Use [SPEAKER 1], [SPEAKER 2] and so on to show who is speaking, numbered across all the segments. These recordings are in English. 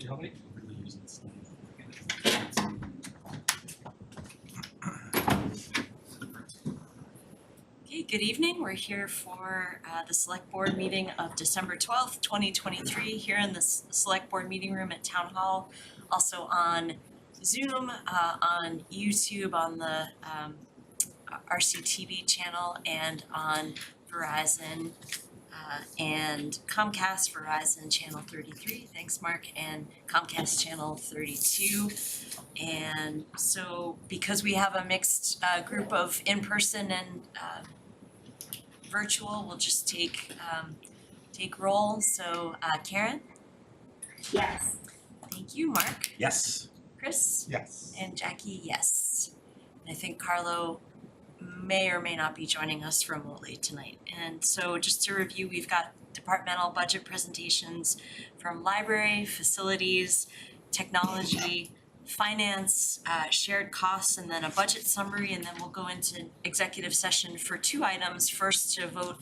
[SPEAKER 1] you're like really using this.
[SPEAKER 2] Okay, good evening. We're here for the Select Board meeting of December 12th, 2023, here in the Select Board meeting room at Town Hall. Also on Zoom, on YouTube, on the RCTV channel, and on Verizon and Comcast, Verizon channel 33, thanks Mark, and Comcast channel 32. And so because we have a mixed group of in-person and virtual, we'll just take roll. So Karen?
[SPEAKER 3] Yes.
[SPEAKER 2] Thank you. Mark?
[SPEAKER 1] Yes.
[SPEAKER 2] Chris?
[SPEAKER 1] Yes.
[SPEAKER 2] And Jackie, yes. And I think Carlo may or may not be joining us remotely tonight. And so just to review, we've got departmental budget presentations from library, facilities, technology, finance, shared costs, and then a budget summary, and then we'll go into executive session for two items. First, to vote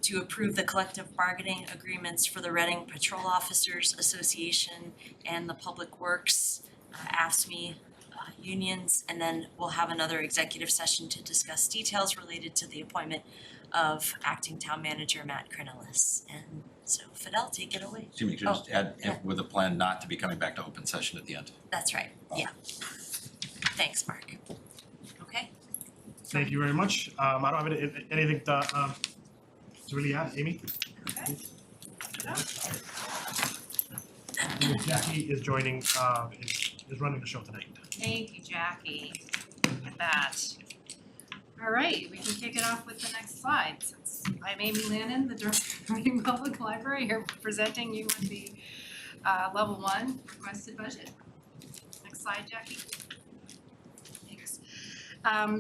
[SPEAKER 2] to approve the collective bargaining agreements for the Reading Patrol Officers Association and the Public Works AFSCME unions, and then we'll have another executive session to discuss details related to the appointment of acting town manager Matt Cornelis. And so Fidel, take it away.
[SPEAKER 4] Excuse me, could you just add,
[SPEAKER 2] yeah.
[SPEAKER 4] with a plan not to be coming back to open session at the end?
[SPEAKER 2] That's right, yeah. Thanks, Mark. Okay?
[SPEAKER 5] Thank you very much. I don't have anything to really add. Amy?
[SPEAKER 3] Okay.
[SPEAKER 5] Jackie is joining, is running the show tonight.
[SPEAKER 3] Thank you, Jackie. Look at that. All right, we can kick it off with the next slide. Since I'm Amy Lannon, the Director of Reading Public Library, here presenting you with the level 1 requested budget. Next slide, Jackie. Thanks.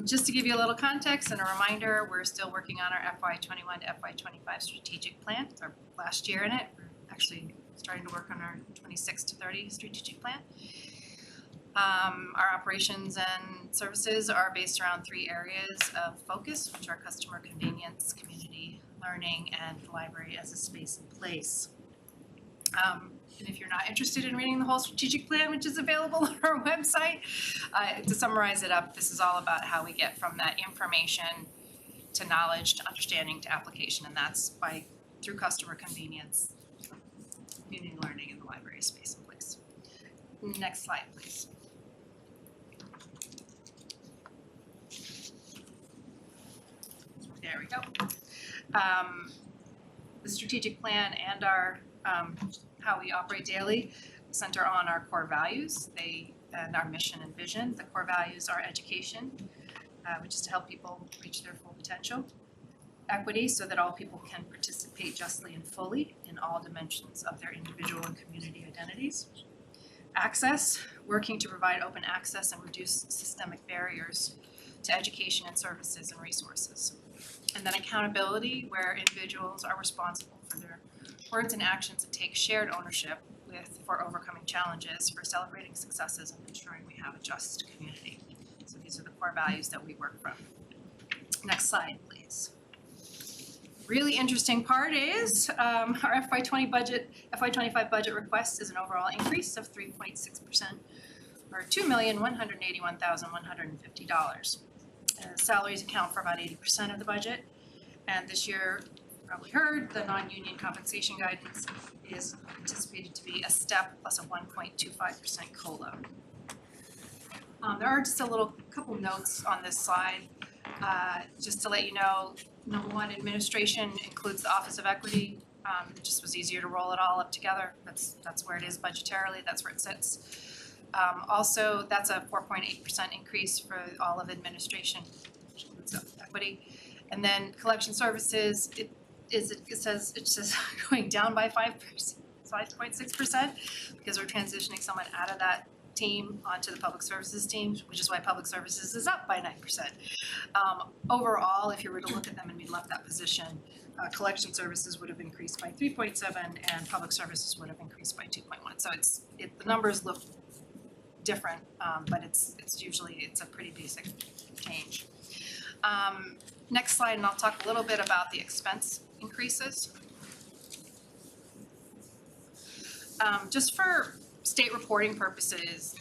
[SPEAKER 3] Just to give you a little context and a reminder, we're still working on our FY21 to FY25 strategic plan. It's our last year in it. We're actually starting to work on our 26 to 30 strategic plan. Our operations and services are based around 3 areas of focus, which are customer convenience, community learning, and the library as a space and place. And if you're not interested in reading the whole strategic plan, which is available on our website, to summarize it up, this is all about how we get from that information to knowledge, to understanding, to application, and that's through customer convenience, community learning, and the library space and place. Next slide, please. There we go. The strategic plan and our how we operate daily center on our core values, and our mission and vision. The core values are education, which is to help people reach their full potential. Equity, so that all people can participate justly and fully in all dimensions of their individual and community identities. Access, working to provide open access and reduce systemic barriers to education and services and resources. And then accountability, where individuals are responsible for their words and actions and take shared ownership for overcoming challenges, for celebrating successes, and ensuring we have a just community. So these are the core values that we work from. Next slide, please. Really interesting part is our FY25 budget request is an overall increase of 3.6%, or $2,181,150. Salaries account for about 80% of the budget, and this year, you probably heard, the non-union compensation guidance is anticipated to be a step plus a 1.25% COLA. There are just a couple notes on this slide, just to let you know. Number 1, administration includes the Office of Equity. It just was easier to roll it all up together. That's where it is budgetarily. That's where it sits. Also, that's a 4.8% increase for all of administration, which includes equity. And then collection services, it says going down by 5.6%, because we're transitioning someone out of that team onto the public services team, which is why public services is up by 9%. Overall, if you were to look at them and we left that position, collection services would have increased by 3.7 and public services would have increased by 2.1. So the numbers look different, but it's a pretty basic change. Next slide, and I'll talk a little bit about the expense increases. Just for state reporting purposes,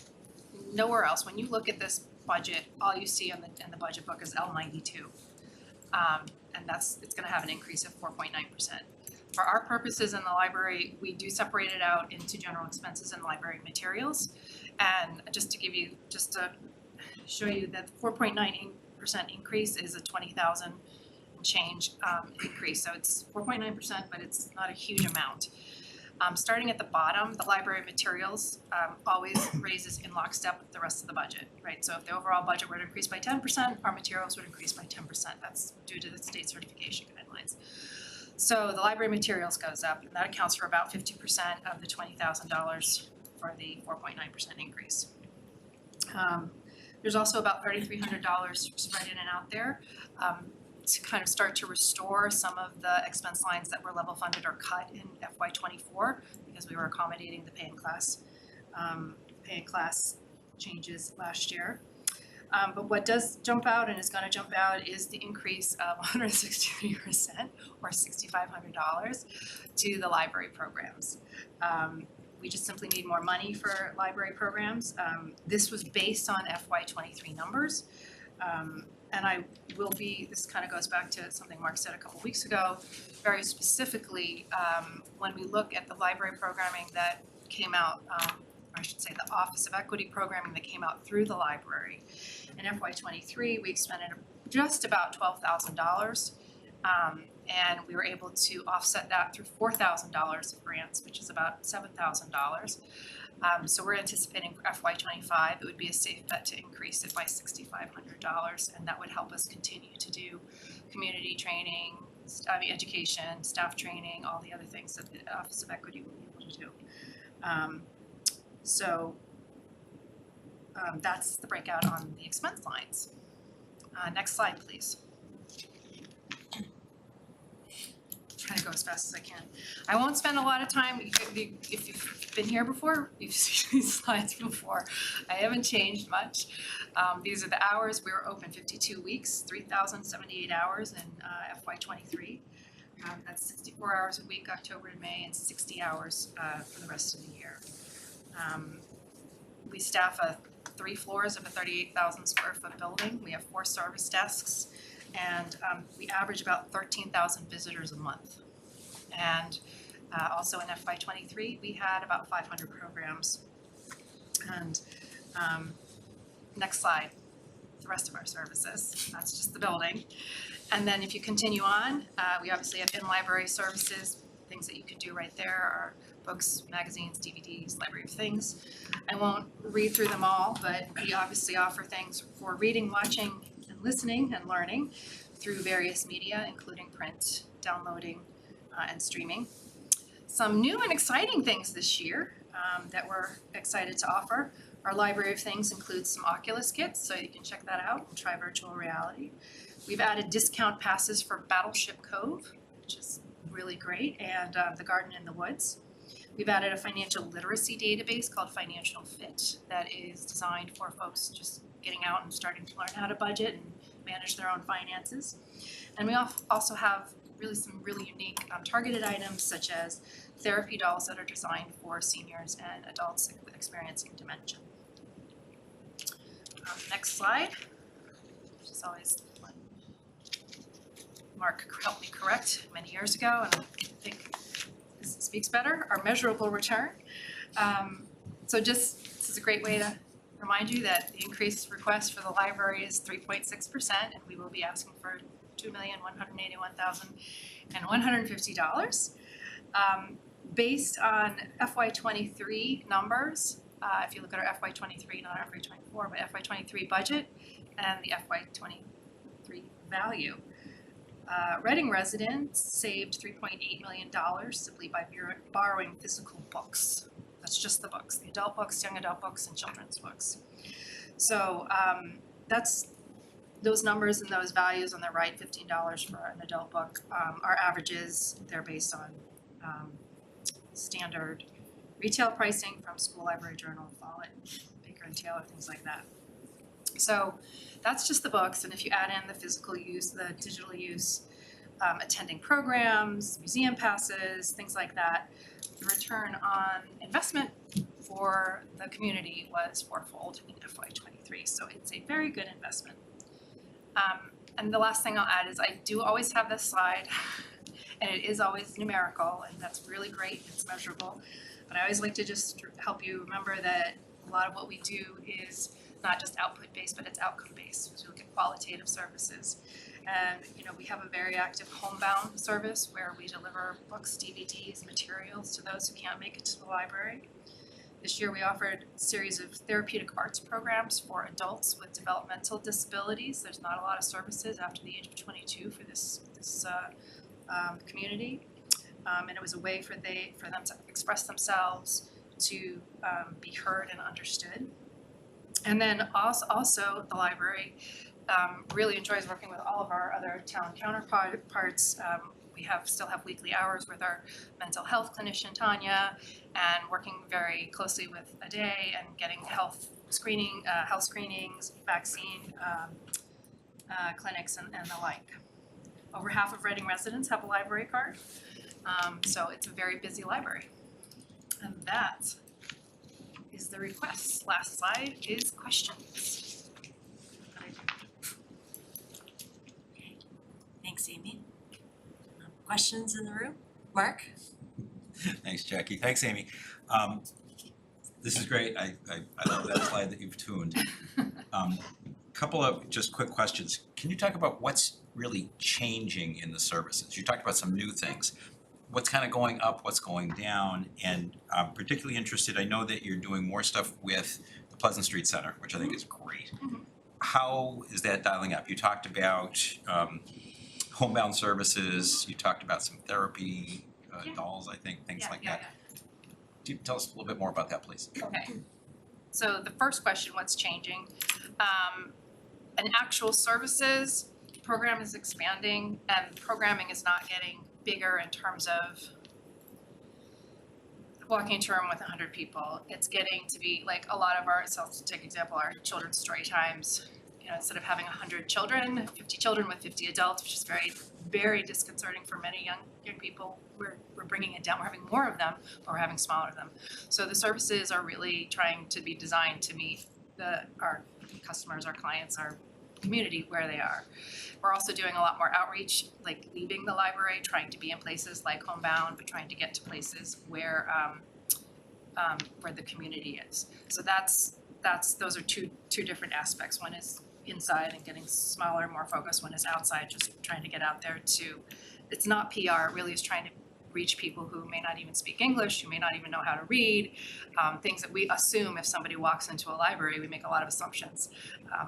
[SPEAKER 3] nowhere else, when you look at this budget, all you see in the budget book is L92. And it's gonna have an increase of 4.9%. For our purposes in the library, we do separate it out into general expenses and library materials. And just to show you that 4.9% increase is a 20,000 change increase. So it's 4.9%, but it's not a huge amount. Starting at the bottom, the library materials always raises in lockstep with the rest of the budget, right? So if the overall budget were to increase by 10%, our materials would increase by 10%. That's due to the state certification guidelines. So the library materials goes up, and that accounts for about 50% of the $20,000 for the 4.9% increase. There's also about $3,300 spread in and out there to kind of start to restore some of the expense lines that were level funded or cut in FY24 because we were accommodating the pay and class changes last year. But what does jump out and is gonna jump out is the increase of 163% or $6,500 to the library programs. We just simply need more money for library programs. This was based on FY23 numbers. And I will be, this kind of goes back to something Mark said a couple weeks ago, very specifically, when we look at the library programming that came out, or I should say the Office of Equity programming that came out through the library. In FY23, we expended just about $12,000, and we were able to offset that through $4,000 of grants, which is about $7,000. So we're anticipating for FY25, it would be a safe bet to increase it by $6,500, and that would help us continue to do community training, education, staff training, all the other things that the Office of Equity will be able to do. That's the breakout on the expense lines. Next slide, please. Try to go as fast as I can. I won't spend a lot of time. If you've been here before, you've seen these slides before. I haven't changed much. These are the hours. We were open 52 weeks, 3,078 hours in FY23. That's 64 hours a week, October to May, and 60 hours for the rest of the year. We staff 3 floors of a 38,000 square foot building. We have 4 service desks. And we average about 13,000 visitors a month. And also in FY23, we had about 500 programs. And next slide, the rest of our services. That's just the building. And then if you continue on, we obviously have in-library services. Things that you could do right there are books, magazines, DVDs, library of things. I won't read through them all, but we obviously offer things for reading, watching, and listening and learning through various media, including print, downloading, and streaming. Some new and exciting things this year that we're excited to offer. Our library of things includes some Oculus kits, so you can check that out and try virtual reality. We've added discount passes for Battleship Cove, which is really great, and the Garden in the Woods. We've added a financial literacy database called Financial Fit that is designed for folks just getting out and starting to learn how to budget and manage their own finances. And we also have some really unique targeted items such as therapy dolls that are designed for seniors and adults experiencing dementia. Next slide, which is always one Mark helped me correct many years ago, and I think this speaks better, our measurable return. This is a great way to remind you that the increased request for the library is 3.6%, and we will be asking for $2,181,150. Based on FY23 numbers, if you look at our FY23, not our FY24, but FY23 budget and the FY23 value, Reading residents saved $3.8 million simply by borrowing physical books. That's just the books, the adult books, young adult books, and children's books. So that's those numbers and those values on the right, $15 for an adult book. Our averages, they're based on standard retail pricing from School Library Journal, Follett, Baker and Taylor, things like that. So that's just the books, and if you add in the physical use, the digital use, attending programs, museum passes, things like that, the return on investment for the community was fourfold in FY '23, so it's a very good investment. And the last thing I'll add is I do always have this slide, and it is always numerical, and that's really great, it's measurable. But I always like to just help you remember that a lot of what we do is not just output-based, but it's outcome-based. So we look at qualitative services. And, we have a very active homebound service where we deliver books, DVDs, materials to those who can't make it to the library. This year, we offered a series of therapeutic arts programs for adults with developmental disabilities. There's not a lot of services after the age of 22 for this community. And it was a way for them to express themselves, to be heard and understood. And then also the library really enjoys working with all of our other town counterparts. We still have weekly hours with our mental health clinician Tanya, and working very closely with Aday and getting health screenings, vaccine clinics and the like. Over half of Reading residents have a library card, so it's a very busy library. And that is the request. Last slide is questions.
[SPEAKER 2] Thanks, Amy. Questions in the room? Mark?
[SPEAKER 4] Thanks, Jackie. Thanks, Amy. This is great. I love that slide that you've tuned. Couple of just quick questions. Can you talk about what's really changing in the services? You talked about some new things. What's kind of going up, what's going down? And I'm particularly interested, I know that you're doing more stuff with the Pleasant Street Center, which I think is great.
[SPEAKER 3] Mhm.
[SPEAKER 4] How is that dialing up? You talked about homebound services, you talked about some therapy dolls, I think, things like that. Tell us a little bit more about that, please.
[SPEAKER 3] Okay. So the first question, what's changing? An actual services program is expanding, and programming is not getting bigger in terms of walking into a room with 100 people. It's getting to be like a lot of so I'll take example, our children's story times. Instead of having 100 children, 50 children with 50 adults, which is very, very disconcerting for many young people. We're bringing it down. We're having more of them, but we're having smaller of them. So the services are really trying to be designed to meet our customers, our clients, our community where they are. We're also doing a lot more outreach, like leaving the library, trying to be in places like Homebound, but trying to get to places where the community is. So those are two different aspects. One is inside and getting smaller, more focused. One is outside, just trying to get out there it's not PR, it really is trying to reach people who may not even speak English, who may not even know how to read, things that we assume if somebody walks into a library, we make a lot of assumptions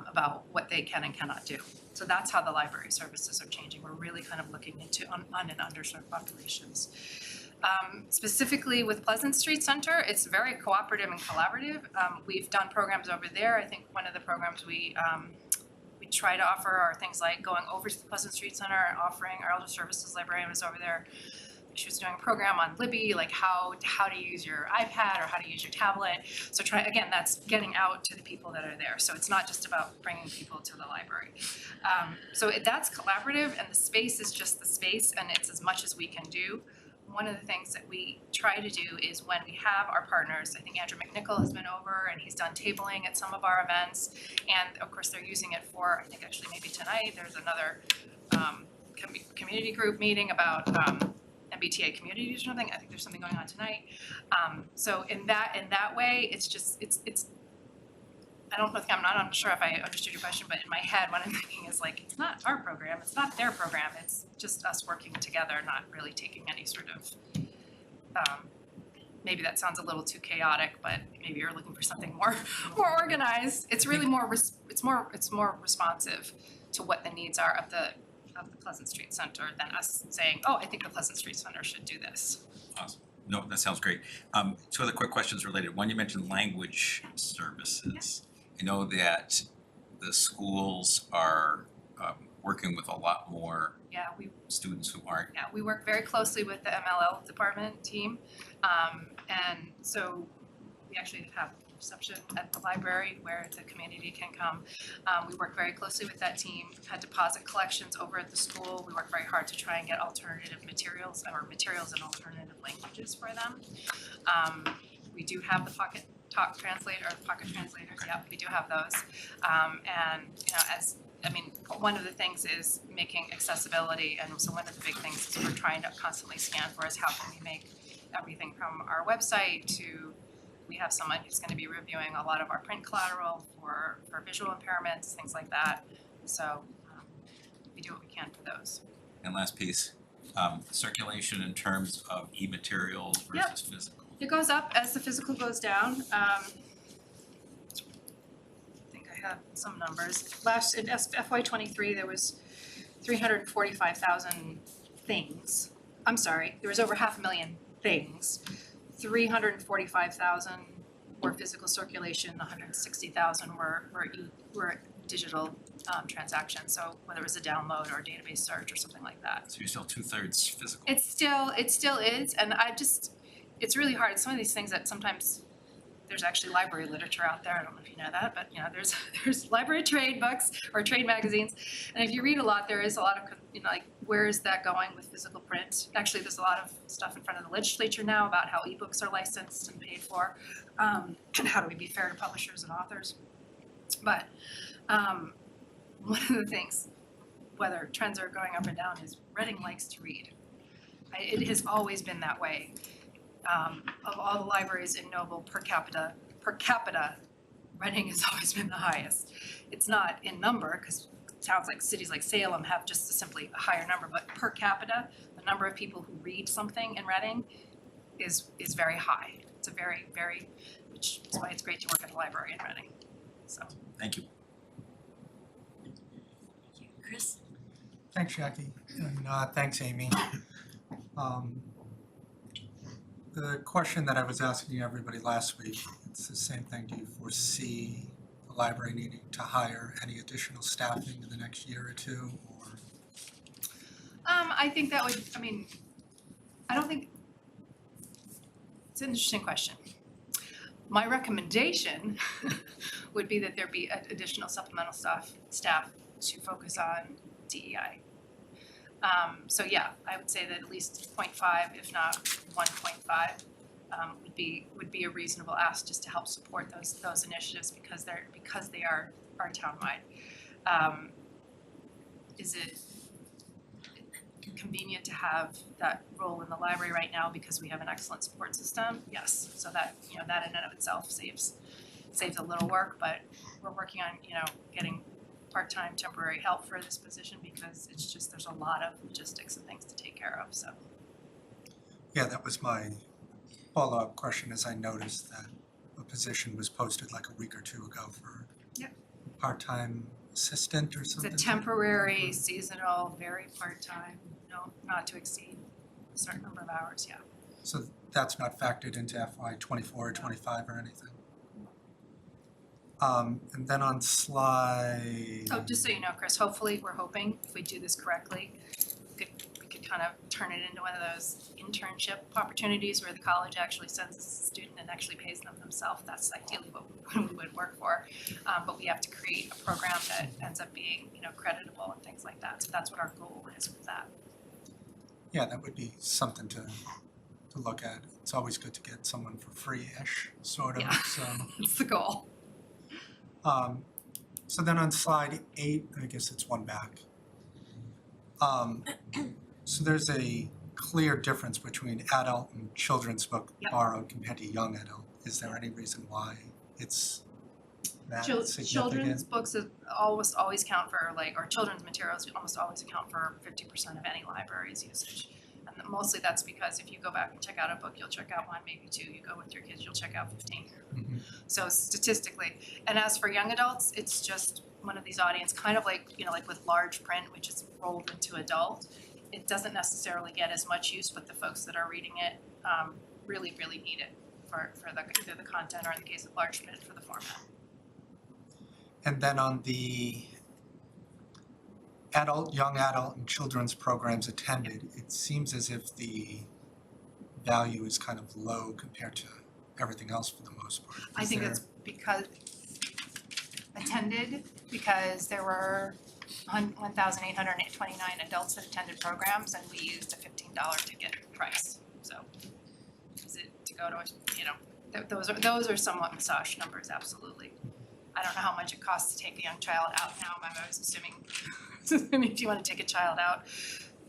[SPEAKER 3] about what they can and cannot do. So that's how the library services are changing. We're really kind of looking into un and underserved populations. Specifically with Pleasant Street Center, it's very cooperative and collaborative. We've done programs over there. I think one of the programs we try to offer are things like going over to the Pleasant Street Center and offering our elder services librarian was over there. She was doing a program on Libby, like how to use your iPad or how to use your tablet. So that's getting out to the people that are there. So it's not just about bringing people to the library. That's collaborative, and the space is just the space, and it's as much as we can do. One of the things that we try to do is when we have our partners, I think Andrew McNichol has been over and he's done tabling at some of our events. And of course, they're using it for, I think actually maybe tonight, there's another community group meeting about MBTA communities or something. I think there's something going on tonight. So in that way, it's I'm not sure if I understood your question, but in my head, what I'm thinking is like, it's not our program, it's not their program, it's just us working together, not really taking any sort of, maybe that sounds a little too chaotic, but maybe you're looking for something more organized. It's really more responsive to what the needs are of the Pleasant Street Center than us saying, oh, I think the Pleasant Street Center should do this.
[SPEAKER 4] Awesome. No, that sounds great. Two other quick questions related. One, you mentioned language services. I know that the schools are working with a lot more students who aren't.
[SPEAKER 3] Yeah, we work very closely with the MLL department team. And so we actually have reception at the library where the community can come. We work very closely with that team. We've had deposit collections over at the school. We work very hard to try and get alternative materials and alternative languages for them. We do have the pocket translators, yep, we do have those. And, you know, one of the things is making accessibility, and so one of the big things is we're trying to constantly scan for is how can we make everything from our website to, we have someone who's gonna be reviewing a lot of our print collateral for visual impairments, things like that. So, we do what we can for those.
[SPEAKER 4] And last piece, circulation in terms of e-materials
[SPEAKER 3] Yep.
[SPEAKER 4] versus physical.
[SPEAKER 3] It goes up as the physical goes down. I think I have some numbers. In FY '23, there was 345,000 things. I'm sorry, there was over 500,000 things. 345,000 were physical circulation, 160,000 were digital transactions. So whether it was a download or a database search or something like that.
[SPEAKER 4] So you're still 2/3 physical.
[SPEAKER 3] It still is, and it's really hard. Some of these things that sometimes there's actually library literature out there. I don't know if you know that, but you know, there's library trade books or trade magazines. And if you read a lot, there is a lot of, you know, like, where is that going with physical print? Actually, there's a lot of stuff in front of the legislature now about how ebooks are licensed and paid for. And how do we be fair to publishers and authors? But one of the things, whether trends are going up or down, is Reading likes to read. It has always been that way. Of all the libraries in Noble per capita, Reading has always been the highest. It's not in number, because towns like cities like Salem have just simply a higher number, but per capita, the number of people who read something in Reading is very high. It's a very, very, which is why it's great to work at a library in Reading, so.
[SPEAKER 4] Thank you.
[SPEAKER 2] Thank you. Chris?
[SPEAKER 1] Thanks, Jackie, and thanks, Amy. The question that I was asking everybody last week, it's the same thing. Do you foresee the library needing to hire any additional staffing in the next year or two, or?
[SPEAKER 3] I think that would, I don't think, it's an interesting question. My recommendation would be that there be additional supplemental staff to focus on DEI. So yeah, I would say that at least 0.5, if not 1.5, would be a reasonable ask, just to help support those initiatives because they are townwide. Is it convenient to have that role in the library right now because we have an excellent support system? Yes, so that, you know, that in and of itself saves a little work, but we're working on, you know, getting part-time temporary help for this position because it's just, there's a lot of logistics and things to take care of, so.
[SPEAKER 1] Yeah, that was my follow-up question, as I noticed that a position was posted like a week or two ago for
[SPEAKER 3] Yep.
[SPEAKER 1] part-time assistant or something.
[SPEAKER 3] It's a temporary, seasonal, very part-time, no, not to exceed a certain number of hours, yeah.
[SPEAKER 1] So that's not factored into FY '24 or '25 or anything? And then on slide.
[SPEAKER 3] Oh, just so you know, Chris, hopefully, we're hoping, if we do this correctly, we could kind of turn it into one of those internship opportunities where the college actually sends a student and actually pays them themselves. That's ideally what we would work for. But we have to create a program that ends up being, you know, creditable and things like that. So that's what our goal is with that.
[SPEAKER 1] Yeah, that would be something to look at. It's always good to get someone for free-ish, sort of,
[SPEAKER 3] Yeah.
[SPEAKER 1] so.
[SPEAKER 3] That's the goal.
[SPEAKER 1] So then on slide 8, I guess it's one back. So there's a clear difference between adult and children's book
[SPEAKER 3] Yep.
[SPEAKER 1] borrowed compared to young adult. Is there any reason why it's that significant?
[SPEAKER 3] Children's books always count for, like, or children's materials almost always account for 50% of any library's usage. And mostly that's because if you go back and check out a book, you'll check out 1, maybe 2. You go with your kids, you'll check out 15.
[SPEAKER 1] Mhm.
[SPEAKER 3] So statistically, and as for young adults, it's just one of these audience, kind of like, you know, like with large print, which is rolled into adult. It doesn't necessarily get as much use, but the folks that are reading it really, really need it for either the content or in the case of large print for the format.
[SPEAKER 1] And then on the adult, young adult, and children's programs attended, it seems as if the value is kind of low compared to everything else for the most part.
[SPEAKER 3] I think that's because there were 1,829 adults that attended programs and we used a $15 ticket price. So is it to go to, you know, those are somewhat massaged numbers, absolutely. I don't know how much it costs to take a young child out now, but I was assuming, if you wanna take a child out,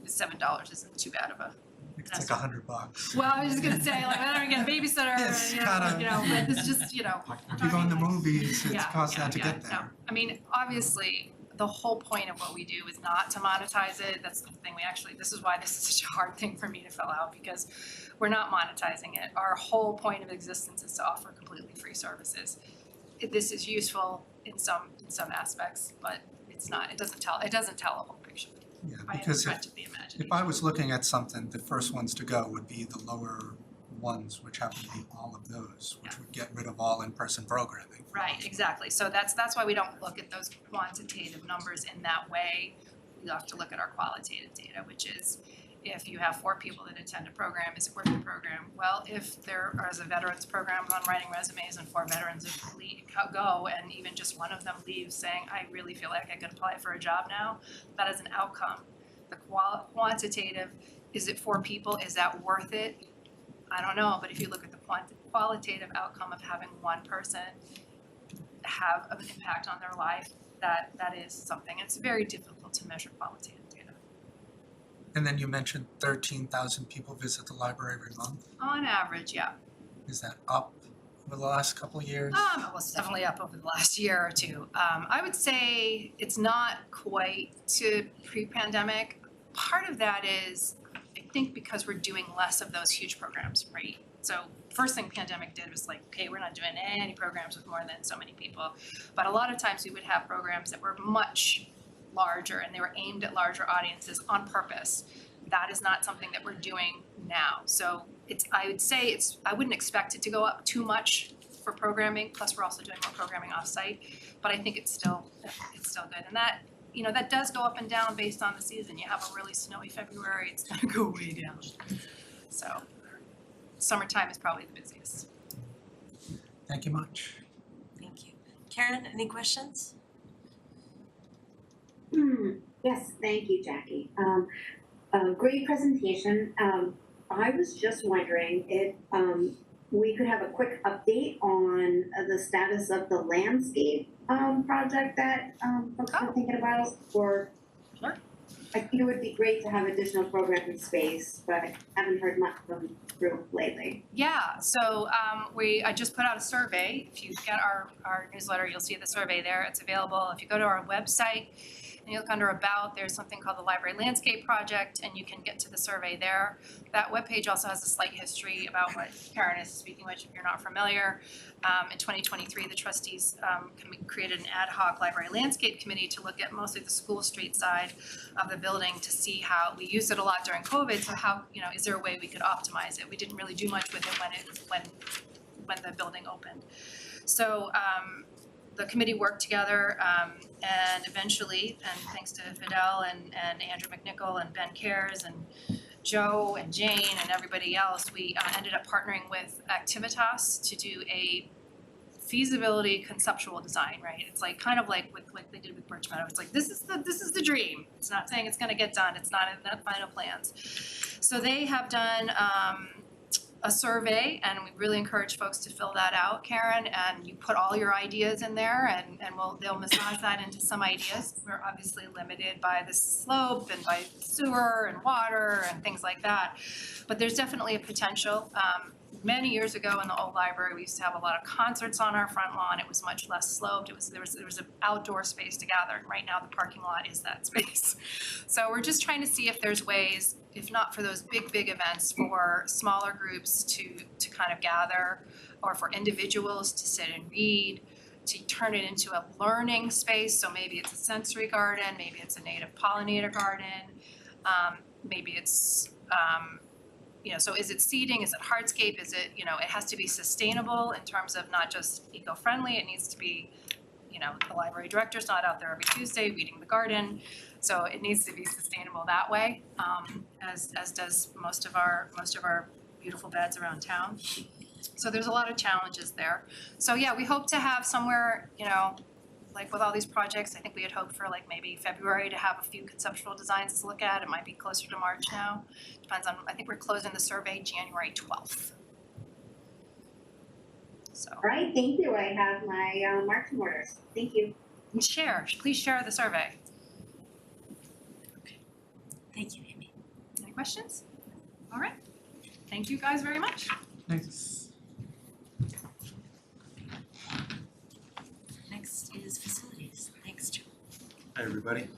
[SPEAKER 3] $7 isn't too bad of a.
[SPEAKER 1] I think it's like $100.
[SPEAKER 3] Well, I was just gonna say, like, I don't get a babysitter,
[SPEAKER 1] It's
[SPEAKER 3] you know,
[SPEAKER 1] kinda-
[SPEAKER 3] but it's just,
[SPEAKER 1] If you go in the movies, it
[SPEAKER 3] Yeah,
[SPEAKER 1] costs
[SPEAKER 3] yeah,
[SPEAKER 1] that to
[SPEAKER 3] yeah,
[SPEAKER 1] get
[SPEAKER 3] no.
[SPEAKER 1] there.
[SPEAKER 3] I mean, obviously, the whole point of what we do is not to monetize it, that's the thing this is why this is such a hard thing for me to fill out, because we're not monetizing it. Our whole point of existence is to offer completely free services. This is useful in some aspects, but it's not, it doesn't tell a whole picture
[SPEAKER 1] Yeah,
[SPEAKER 3] by any
[SPEAKER 1] because
[SPEAKER 3] stretch of the imagination.
[SPEAKER 1] if I was looking at something, the first ones to go would be the lower ones, which happen to be all of those, which would get rid of all in-person programming.
[SPEAKER 3] Right, exactly, so that's why we don't look at those quantitative numbers in that way. We have to look at our qualitative data, which is if you have 4 people that attend a program, is it worth the program? Well, if there is a veterans program on writing resumes and 4 veterans go and even just one of them leaves saying, I really feel like I could apply for a job now, that is an outcome. The quantitative, is it 4 people, is that worth it? I don't know, but if you look at the qualitative outcome of having one person have an impact on their life, that is something. It's very difficult to measure qualitative data.
[SPEAKER 1] And then you mentioned 13,000 people visit the library every month.
[SPEAKER 3] On average, yeah.
[SPEAKER 1] Is that up over the last couple of years?
[SPEAKER 3] Well, it's definitely up over the last year or two. I would say it's not quite to pre-pandemic. Part of that is, I think, because we're doing less of those huge programs, right? So first thing pandemic did was like, okay, we're not doing any programs with more than so many people. But a lot of times we would have programs that were much larger and they were aimed at larger audiences on purpose. That is not something that we're doing now. So I wouldn't expect it to go up too much for programming, plus we're also doing more programming off-site, but I think it's still good. And that, that does go up and down based on the season. You have a really snowy February, it's gonna go way down. So summertime is probably the busiest.
[SPEAKER 1] Thank you much.
[SPEAKER 2] Thank you. Karen, any questions?
[SPEAKER 6] Yes, thank you, Jackie. Great presentation. I was just wondering if we could have a quick update on the status of the landscape project that folks are thinking about, or
[SPEAKER 3] Sure.
[SPEAKER 6] I think it would be great to have additional programming space, but I haven't heard much from the group lately.
[SPEAKER 3] Yeah, so I just put out a survey. If you get our newsletter, you'll see the survey there. It's available. If you go to our website and you look under About, there's something called the Library Landscape Project, and you can get to the survey there. That webpage also has a slight history about what Karen is speaking, which if you're not familiar, in 2023, the trustees created an ad hoc library landscape committee to look at mostly the school street side of the building to see how, we used it a lot during COVID, so how, is there a way we could optimize it? We didn't really do much with it when the building opened. So the committee worked together and eventually, and thanks to Fidel and Andrew McNichol and Ben Cares and Joe and Jane and everybody else, we ended up partnering with Activitas to do a feasibility conceptual design, right? It's like kind of like they did with Birch Meadow. It's like this is the dream. It's not saying it's gonna get done. It's not in the final plans. So they have done a survey, and we really encourage folks to fill that out, Karen, and you put all your ideas in there and they'll massage that into some ideas. We're obviously limited by the slope and by sewer and water and things like that, but there's definitely a potential. Many years ago in the old library, we used to have a lot of concerts on our front lawn. It was much less sloped. There was an outdoor space to gather, and right now the parking lot is that space. So we're just trying to see if there's ways, if not for those big events, for smaller groups to kind of gather, or for individuals to sit and read, to turn it into a learning space. So maybe it's a sensory garden, maybe it's a native pollinator garden, maybe it's so is it seating, is it hardscape, is it, it has to be sustainable in terms of not just eco-friendly, it needs to be, the library director's not out there every Tuesday weeding the garden, so it needs to be sustainable that way, as does most of our beautiful beds around town. So there's a lot of challenges there. So yeah, we hope to have somewhere, like with all these projects, I think we had hoped for like maybe February to have a few conceptual designs to look at. It might be closer to March now. Depends on, I think we're closing the survey January 12th. So,
[SPEAKER 6] All right, thank you. I have my marching orders. Thank you.
[SPEAKER 3] please share the survey.
[SPEAKER 2] Thank you, Amy.
[SPEAKER 3] Any questions? All right, thank you guys very much.
[SPEAKER 1] Thanks.
[SPEAKER 2] Next is facilities. Thanks, Joe.
[SPEAKER 7] Hi, everybody.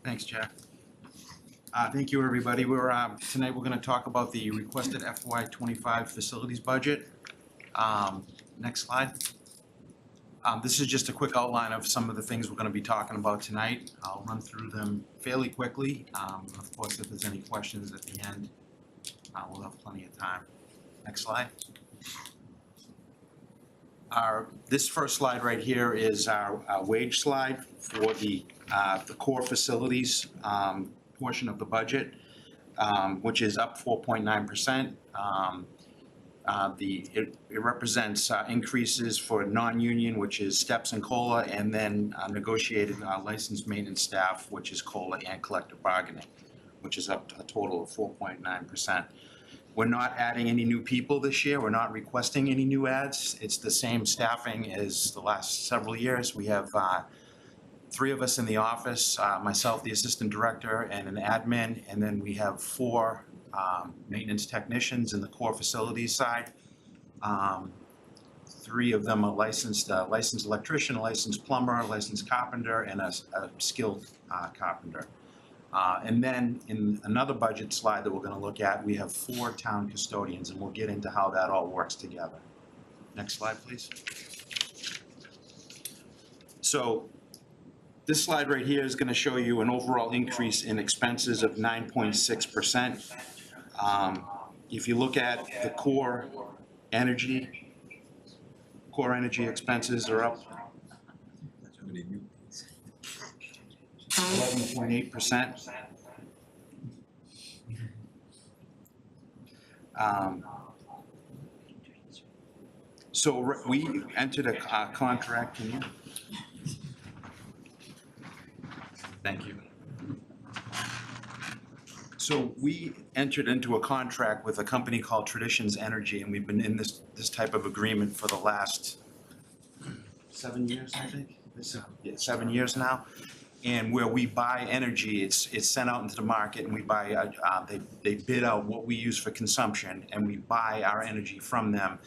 [SPEAKER 7] Thanks, Jack. Thank you, everybody. Tonight we're gonna talk about the requested FY '25 facilities budget. Next slide. This is just a quick outline of some of the things we're gonna be talking about tonight. I'll run through them fairly quickly. Of course, if there's any questions at the end, we'll have plenty of time. Next slide. This first slide right here is our wage slide for the core facilities portion of the budget, which is up 4.9%. It represents increases for non-union, which is steps and COLA, and then negotiated licensed maintenance staff, which is COLA and collective bargaining, which is up to a total of 4.9%. We're not adding any new people this year. We're not requesting any new ads. It's the same staffing as the last several years. We have 3 of us in the office, myself, the assistant director, and an admin, and then we have 4 maintenance technicians in the core facilities side. 3 of them are licensed electrician, a licensed plumber, a licensed carpenter, and a skilled carpenter. And then in another budget slide that we're gonna look at, we have 4 town custodians, and we'll get into how that all works together. Next slide, please. So this slide right here is gonna show you an overall increase in expenses of 9.6%. If you look at the core energy expenses are up 11.8%. So we entered a contract, can you? Thank you. So we entered into a contract with a company called Traditions Energy, and we've been in this type of agreement for the last 7 years, I think. 7 years now. And where we buy energy, it's sent out into the market, and we buy. They bid out what we use for consumption, and we buy our energy from them,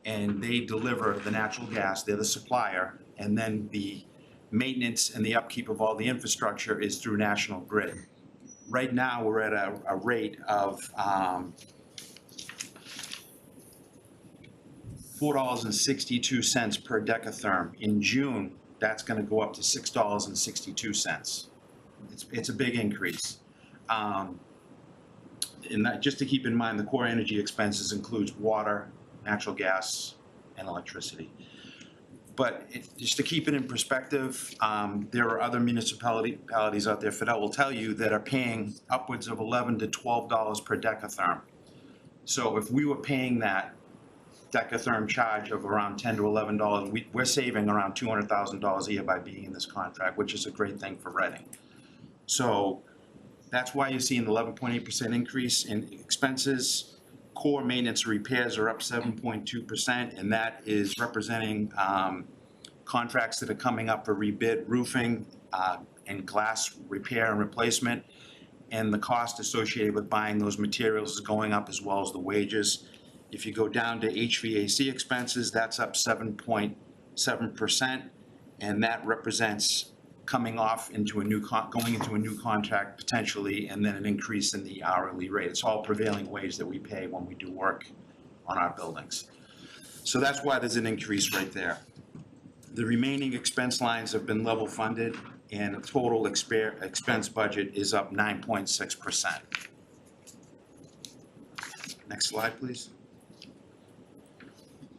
[SPEAKER 7] and they deliver the natural gas. They're the supplier, and then the maintenance and the upkeep of all the infrastructure is through National Grid. Right now, we're at a rate of $4.62 per decatherm. In June, that's gonna go up to $6.62. It's a big increase. And that, just to keep in mind, the core energy expenses includes water, natural gas, and electricity. But just to keep it in perspective, there are other municipalities out there, Fidel will tell you, that are paying upwards of $11 to $12 per decatherm. So if we were paying that decatherm charge of around $10 to $11, we're saving around $200,000 a year by being in this contract, which is a great thing for Reading. So that's why you're seeing an 11.8% increase in expenses. Core maintenance and repairs are up 7.2%, and that is representing contracts that are coming up for rebid, roofing and glass repair and replacement. And the cost associated with buying those materials is going up, as well as the wages. If you go down to HVAC expenses, that's up 7.7%, and that represents coming off into a new going into a new contract potentially, and then an increase in the hourly rate. It's all prevailing wage that we pay when we do work on our buildings. So that's why there's an increase right there. The remaining expense lines have been level funded. and the total expense budget is up 9.6%. Next slide, please.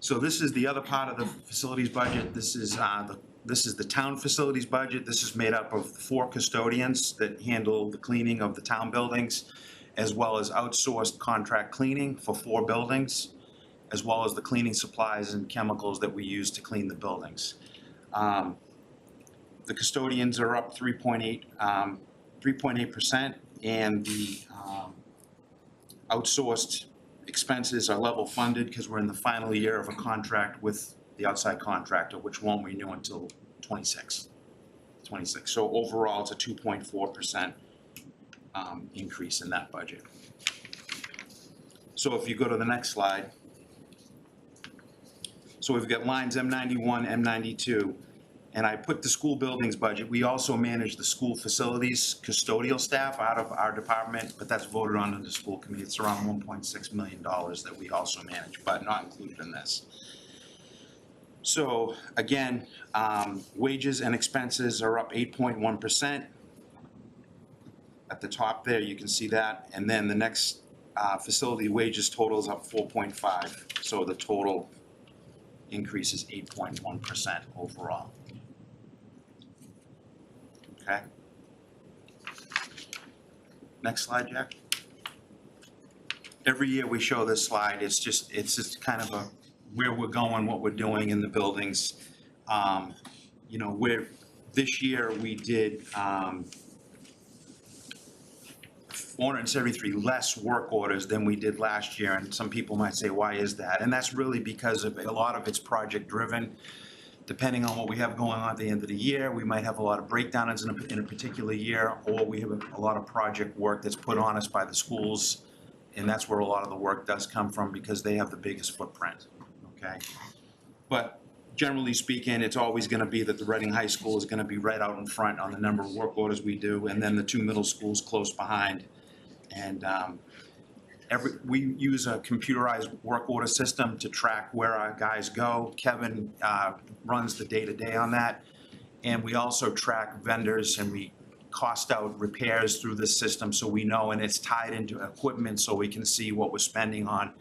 [SPEAKER 7] So this is the other part of the facilities budget. This is the town facilities budget. This is made up of 4 custodians that handle the cleaning of the town buildings, as well as outsourced contract cleaning for 4 buildings, as well as the cleaning supplies and chemicals that we use to clean the buildings. The custodians are up 3.8%, and the outsourced expenses are level funded because we're in the final year of a contract with the outside contractor, which won't renew until 26. So overall, it's a 2.4% increase in that budget. So if you go to the next slide. So we've got lines M91, M92, and I put the school buildings budget. We also manage the school facilities custodial staff out of our department, but that's voted on in the school committee. It's around $1.6 million that we also manage, but not included in this. So again, wages and expenses are up 8.1%. At the top there, you can see that, and then the next facility wages total is up 4.5. So the total increase is 8.1% overall. Okay. Next slide, Jack. Every year we show this slide. It's just kind of where we're going, what we're doing in the buildings. You know, this year we did 473 less work orders than we did last year, and some people might say, why is that? And that's really because of a lot of it's project driven. Depending on what we have going on at the end of the year, we might have a lot of breakdowns in a particular year, or we have a lot of project work that's put on us by the schools, and that's where a lot of the work does come from because they have the biggest footprint, okay? But generally speaking, it's always gonna be that the Reading High School is gonna be right out in front on the number of work orders we do, and then the 2 middle schools close behind. And we use a computerized work order system to track where our guys go. Kevin runs the day-to-day on that. And we also track vendors, and we cost out repairs through this system so we know, and it's tied into equipment so we can see what we're spending on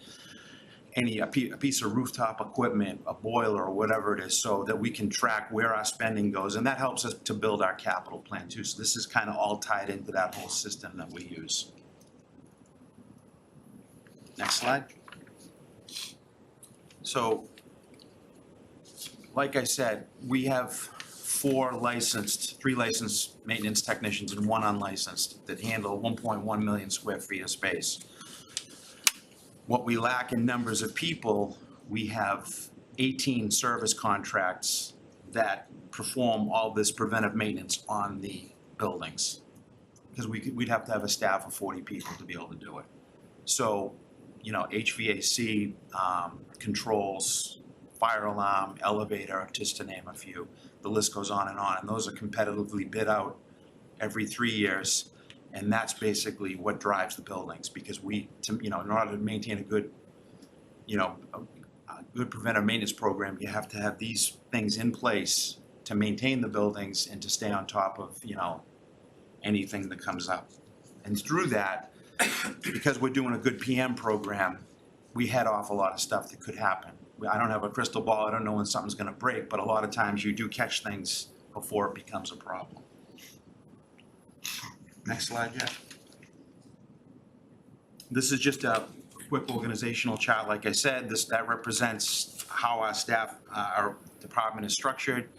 [SPEAKER 7] a piece of rooftop equipment, a boiler or whatever it is, so that we can track where our spending goes. And that helps us to build our capital plan too. So this is kind of all tied into that whole system that we use. Next slide. So, like I said, we have 3 licensed maintenance technicians and 1 unlicensed that handle 1.1 million square feet of space. What we lack in numbers of people, we have 18 service contracts that perform all this preventive maintenance on the buildings. Because we'd have to have a staff of 40 people to be able to do it. So, you know, HVAC, controls, fire alarm, elevator, just to name a few. The list goes on, and those are competitively bid out every 3 years. And that's basically what drives the buildings, because in order to maintain a good, a good preventive maintenance program, you have to have these things in place to maintain the buildings and to stay on top of, anything that comes up. And through that, because we're doing a good PM program, we head off a lot of stuff that could happen. I don't have a crystal ball, I don't know when something's gonna break, but a lot of times you do catch things before it becomes a problem. Next slide, Jeff. This is just a quick organizational chart. Like I said, that represents how our staff, our department is structured.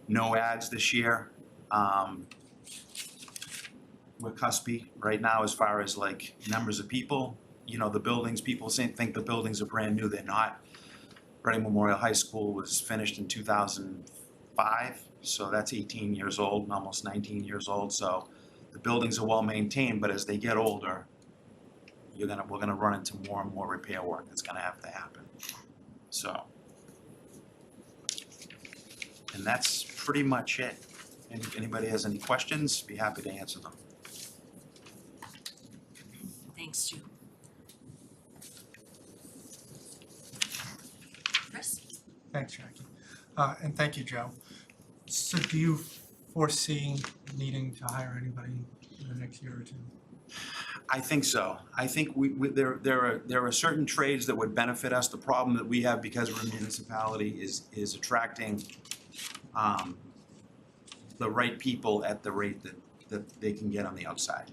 [SPEAKER 7] No ads this year. We're cuspy right now as far as like numbers of people. The buildings, people think the buildings are brand new, they're not. Reading Memorial High School was finished in 2005, so that's 18 years old, almost 19 years old. So the buildings are well maintained, but as they get older, we're gonna run into more and more repair work that's gonna have to happen. So, and that's pretty much it. If anybody has any questions, be happy to answer them.
[SPEAKER 2] Thanks, Stu. Chris?
[SPEAKER 1] Thanks, Jackie. And thank you, Joe. So do you foresee needing to hire anybody in the next year or two?
[SPEAKER 7] I think so. I think there are certain trades that would benefit us. The problem that we have because we're a municipality is attracting the right people at the rate that they can get on the outside.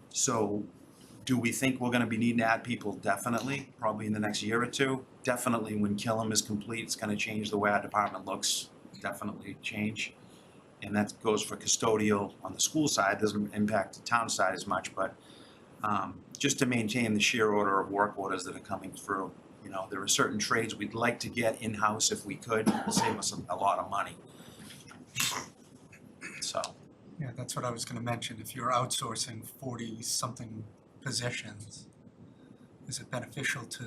[SPEAKER 7] So do we think we're gonna be needing to add people? Definitely, probably in the next year or two. Definitely when Killam is complete, it's gonna change the way our department looks, definitely change. And that goes for custodial on the school side, doesn't impact the town side as much, but just to maintain the sheer order of work orders that are coming through. You know, there are certain trades we'd like to get in-house if we could, save us a lot of money. So,
[SPEAKER 1] Yeah, that's what I was gonna mention. If you're outsourcing 40-something positions, is it beneficial to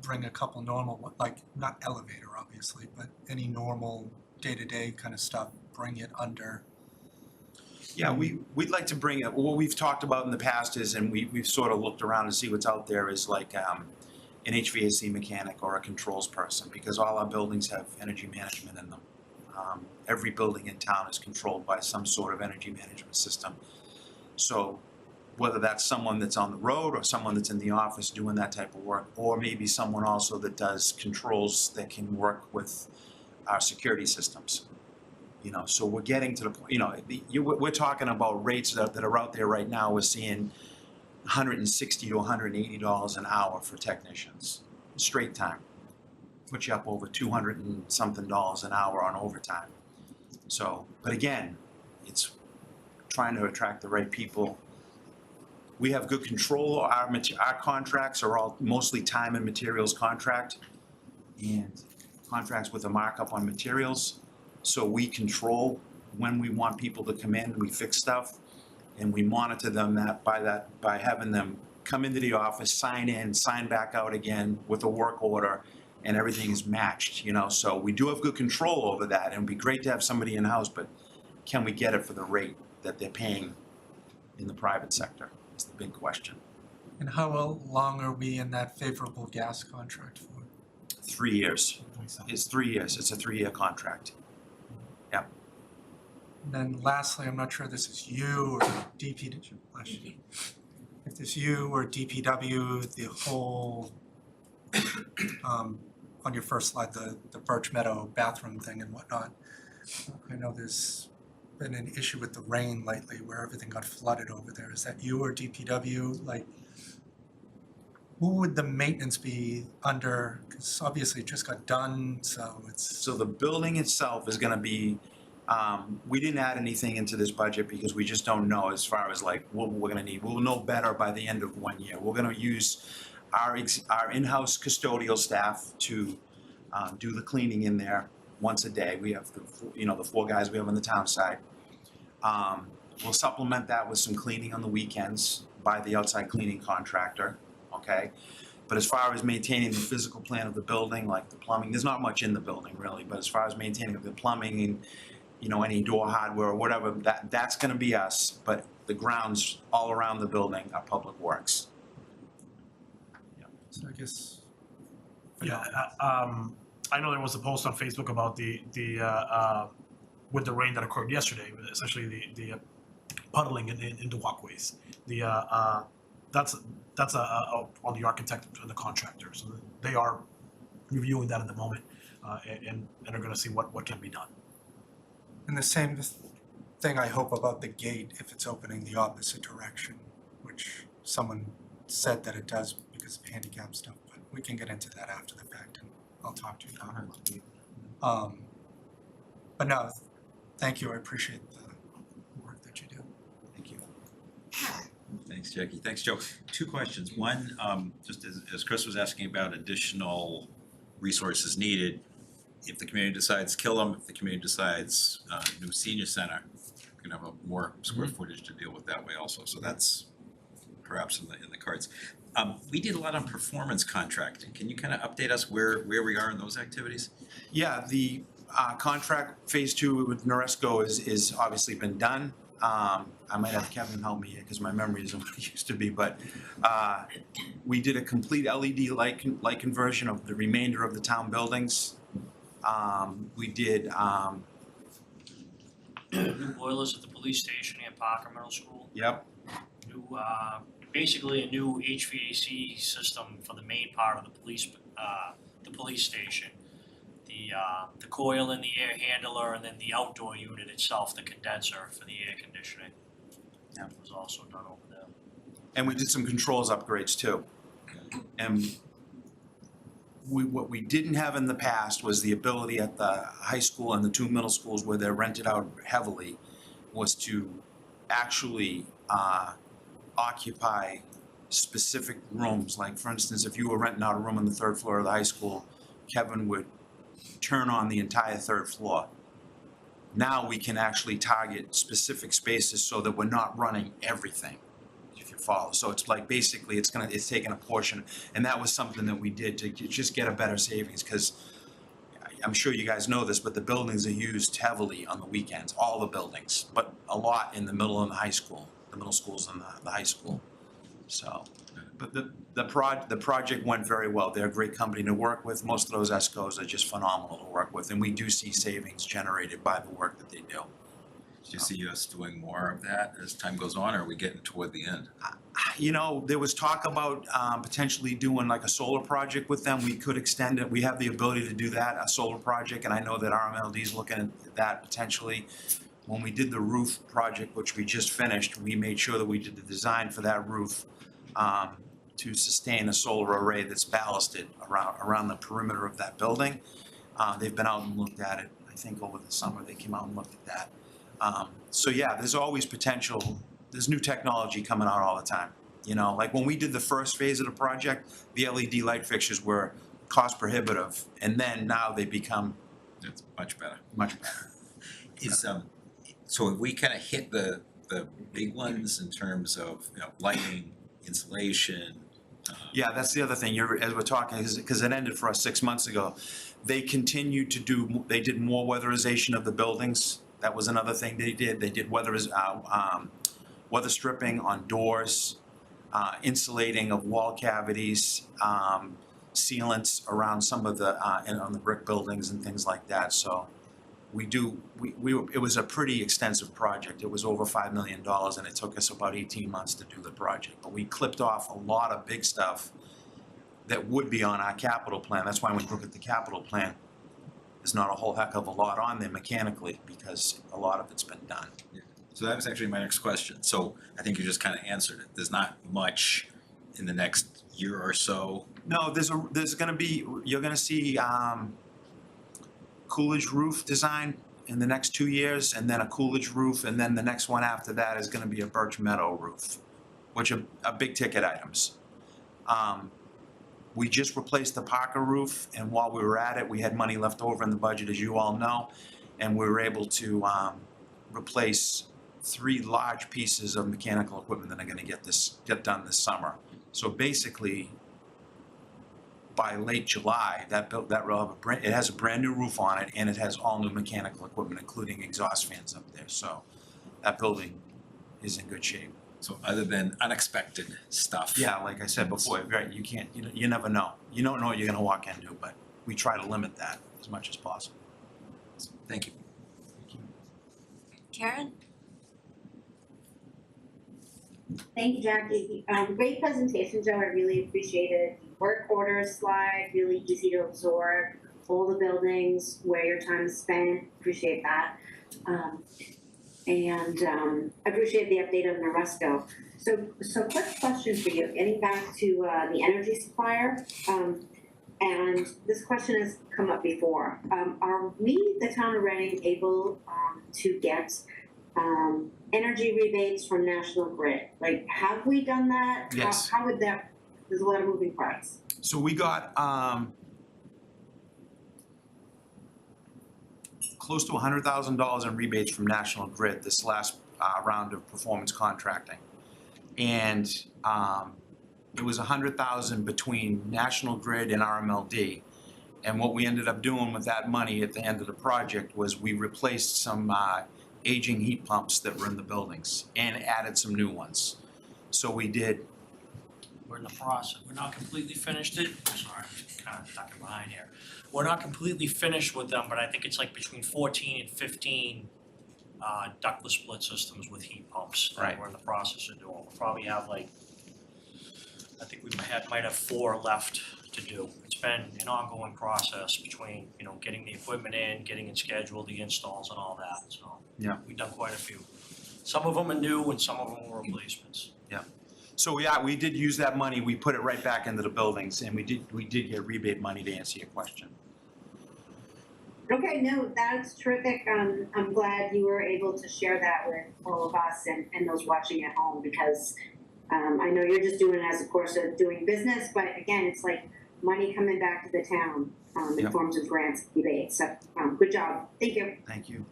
[SPEAKER 1] bring a couple normal, like, not elevator obviously, but any normal day-to-day kind of stuff, bring it under?
[SPEAKER 7] yeah, we'd like to bring it, what we've talked about in the past is, and we've sort of looked around to see what's out there, is like an HVAC mechanic or a controls person, because all our buildings have energy management in them. Every building in town is controlled by some sort of energy management system. So whether that's someone that's on the road or someone that's in the office doing that type of work, or maybe someone also that does controls that can work with our security systems. You know, so we're getting to the point, you know, we're talking about rates that are out there right now. We're seeing $160 to $180 an hour for technicians, straight time. Put you up over $200 and something an hour on overtime. So, but again, it's trying to attract the right people. We have good control. Our contracts are all mostly time and materials contract, and contracts with a markup on materials. So we control when we want people to come in, we fix stuff, and we monitor them by having them come into the office, sign in, sign back out again with a work order, and everything is matched, you know. So we do have good control over that, and it'd be great to have somebody in-house, but can we get it for the rate that they're paying in the private sector? It's the big question.
[SPEAKER 1] And how long are we in that favorable gas contract for?
[SPEAKER 7] 3 years. It's 3 years. It's a 3-year contract.
[SPEAKER 1] And then lastly, I'm not sure this is you or DPW, if it's you or DPW, the whole, on your first slide, the Birch Meadow bathroom thing and whatnot. I know there's been an issue with the rain lately where everything got flooded over there. Is that you or DPW? Like, who would the maintenance be under? Because obviously it just got done, so it's.
[SPEAKER 7] So the building itself is gonna be, we didn't add anything into this budget because we just don't know as far as like what we're gonna need. We'll know better by the end of 1 year. We're gonna use our in-house custodial staff to do the cleaning in there once a day. We have the 4 guys we have on the town side. We'll supplement that with some cleaning on the weekends by the outside cleaning contractor, okay? But as far as maintaining the physical plan of the building, like the plumbing, there's not much in the building really, but as far as maintaining the plumbing and, you know, any door hardware or whatever, that's gonna be us, but the grounds all around the building are Public Works.
[SPEAKER 1] So I guess.
[SPEAKER 5] Yeah, I know there was a post on Facebook about the with the rain that occurred yesterday, essentially the puddling in the walkways. That's on the architect and the contractor, so they are reviewing that at the moment, and are going to see what can be done.
[SPEAKER 1] And the same thing I hope about the gate if it's opening the opposite direction, which someone said that it does because of handicap stuff, but we can get into that after the fact and I'll talk to you about it. But no, thank you, I appreciate the work that you do.
[SPEAKER 7] Thank you.
[SPEAKER 4] Thanks, Jackie. Thanks, Joe. 2 questions. One, just as Chris was asking about additional resources needed, if the community decides Killam, if the community decides new senior center, we're gonna have a more square footage to deal with that way also. So that's perhaps in the cards. We did a lot on performance contracting. Can you kind of update us where we are in those activities?
[SPEAKER 7] Yeah, the contract phase 2 with Noresco is obviously been done. I might have Kevin help me here because my memory isn't what it used to be, but we did a complete LED light conversion of the remainder of the town buildings. We did
[SPEAKER 8] new boilers at the police station and Parker Middle School.
[SPEAKER 7] Yep,
[SPEAKER 8] New, basically a new HVAC system for the main part of the police station. The coil in the air handler and then the outdoor unit itself, the condenser for the air conditioning.
[SPEAKER 7] Yeah.
[SPEAKER 8] Was also done over there.
[SPEAKER 7] and we did some controls upgrades too. And what we didn't have in the past was the ability at the high school and the two middle schools where they're rented out heavily, was to actually occupy specific rooms. Like for instance, if you were renting out a room on the third floor of the high school, Kevin would turn on the entire third floor. Now we can actually target specific spaces so that we're not running everything, if you follow. So it's like basically it's taking a portion, and that was something that we did to just get a better savings, because I'm sure you guys know this, but the buildings are used heavily on the weekends, all the buildings, but a lot in the middle and the high school, the middle schools and the high school. So, but the project went very well. They're a great company to work with. Most of those ESCOs are just phenomenal to work with, and we do see savings generated by the work that they do.
[SPEAKER 4] Do you see us doing more of that as time goes on, or are we getting toward the end?
[SPEAKER 7] You know, there was talk about potentially doing like a solar project with them. We could extend it. We have the ability to do that, a solar project, and I know that RMLD is looking at that potentially. When we did the roof project, which we just finished, we made sure that we did the design for that roof to sustain a solar array that's ballasted around the perimeter of that building. They've been out and looked at it. I think over the summer they came out and looked at that. So yeah, there's always potential. There's new technology coming out all the time. You know, like when we did the first phase of the project, the LED light fixtures were cost prohibitive, and then now they become
[SPEAKER 4] It's much better.
[SPEAKER 7] much better.
[SPEAKER 4] Is, so have we kind of hit the big ones in terms of, you know, lighting, insulation?
[SPEAKER 7] Yeah, that's the other thing, as we're talking, because it ended for us 6 months ago. They continued to do, they did more weatherization of the buildings. That was another thing they did. They did weather stripping on doors, insulating of wall cavities, sealants around some of the, on the brick buildings and things like that. So it was a pretty extensive project. It was over $5 million, and it took us about 18 months to do the project. But we clipped off a lot of big stuff that would be on our capital plan. That's why when you look at the capital plan, there's not a whole heck of a lot on there mechanically, because a lot of it's been done.
[SPEAKER 4] So that was actually my next question. So I think you just kind of answered it. There's not much in the next year or so.
[SPEAKER 7] No, you're gonna see Coolidge roof design in the next 2 years, and then a Coolidge roof, and then the next one after that is gonna be a Birch Meadow roof, which are big ticket items. We just replaced the Parker roof, and while we were at it, we had money left over in the budget, as you all know, and we were able to replace 3 large pieces of mechanical equipment that are gonna get done this summer. So basically, by late July, that will have it has a brand new roof on it, and it has all new mechanical equipment, including exhaust fans up there. So that building is in good shape.
[SPEAKER 4] So other than unexpected stuff.
[SPEAKER 7] Yeah, like I said before, right, you never know. You don't know what you're gonna walk into, but we try to limit that as much as possible.
[SPEAKER 4] Thank you.
[SPEAKER 2] Karen?
[SPEAKER 6] Thank you, Jackie. Great presentation, Joe. I really appreciated the work orders slide, really easy to absorb, all the buildings, where your time is spent, appreciate that. And I appreciate the update on Noresco. So quick question for you, getting back to the energy supplier, and this question has come up before. Are we, the town of Reading, able to get energy rebates from National Grid? Like, have we done that?
[SPEAKER 7] Yes.
[SPEAKER 6] How would that, there's a lot of moving parts.
[SPEAKER 7] So we got close to $100,000 in rebates from National Grid this last round of performance contracting. And it was $100,000 between National Grid and RMLD. And what we ended up doing with that money at the end of the project was we replaced some aging heat pumps that were in the buildings and added some new ones. So we did.
[SPEAKER 8] We're in the process, we're not completely finished it, sorry, I'm kind of ducking behind here. We're not completely finished with them, but I think it's like between 14 and 15 ductless split systems with heat pumps that
[SPEAKER 7] Right.
[SPEAKER 8] we're in the process of doing. We'll probably have I think we might have 4 left to do. It's been an ongoing process between, getting the equipment in, getting it scheduled, the installs and all that, so.
[SPEAKER 7] Yeah.
[SPEAKER 8] We've done quite a few. Some of them are new and some of them were replacements.
[SPEAKER 7] So yeah, we did use that money, we put it right back into the buildings, and we did get rebate money to answer your question.
[SPEAKER 6] Okay, no, that's terrific. I'm glad you were able to share that with all of us and those watching at home, because I know you're just doing it as a course of doing business, but again, it's like money coming back to the town in
[SPEAKER 7] Yep.
[SPEAKER 6] forms of grants, rebates. So good job. Thank you.
[SPEAKER 7] Thank you.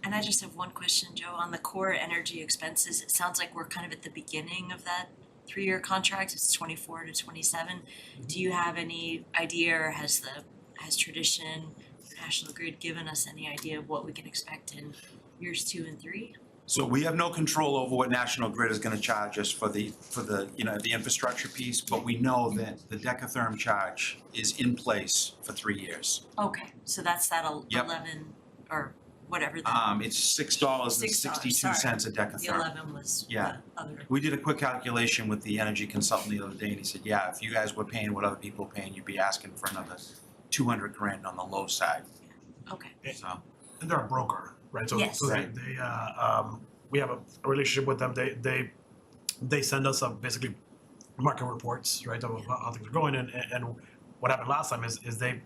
[SPEAKER 2] And I just have one question, Joe, on the core energy expenses, it sounds like we're kind of at the beginning of that 3-year contract, it's 24 to 27. Do you have any idea, or has Tradition, National Grid given us any idea of what we can expect in years 2 and 3?
[SPEAKER 7] So we have no control over what National Grid is gonna charge us for the, the infrastructure piece, but we know that the Decatherm charge is in place for 3 years.
[SPEAKER 2] Okay, so that's that
[SPEAKER 7] Yep.
[SPEAKER 2] 11 or whatever the
[SPEAKER 7] It's $6.62 a
[SPEAKER 2] the
[SPEAKER 7] Decatherm.
[SPEAKER 2] 11 was
[SPEAKER 7] Yeah.
[SPEAKER 2] the other.
[SPEAKER 7] We did a quick calculation with the energy consultant the other day, and he said, yeah, if you guys were paying what other people are paying, you'd be asking for another 200 grand on the low side,
[SPEAKER 2] Okay,
[SPEAKER 7] so.
[SPEAKER 5] And they're a broker, right? So
[SPEAKER 2] Yes.
[SPEAKER 5] so they,
[SPEAKER 7] Right.
[SPEAKER 5] they we have a relationship with them. They send us basically market reports, right, of how things are going. And what happened last time is they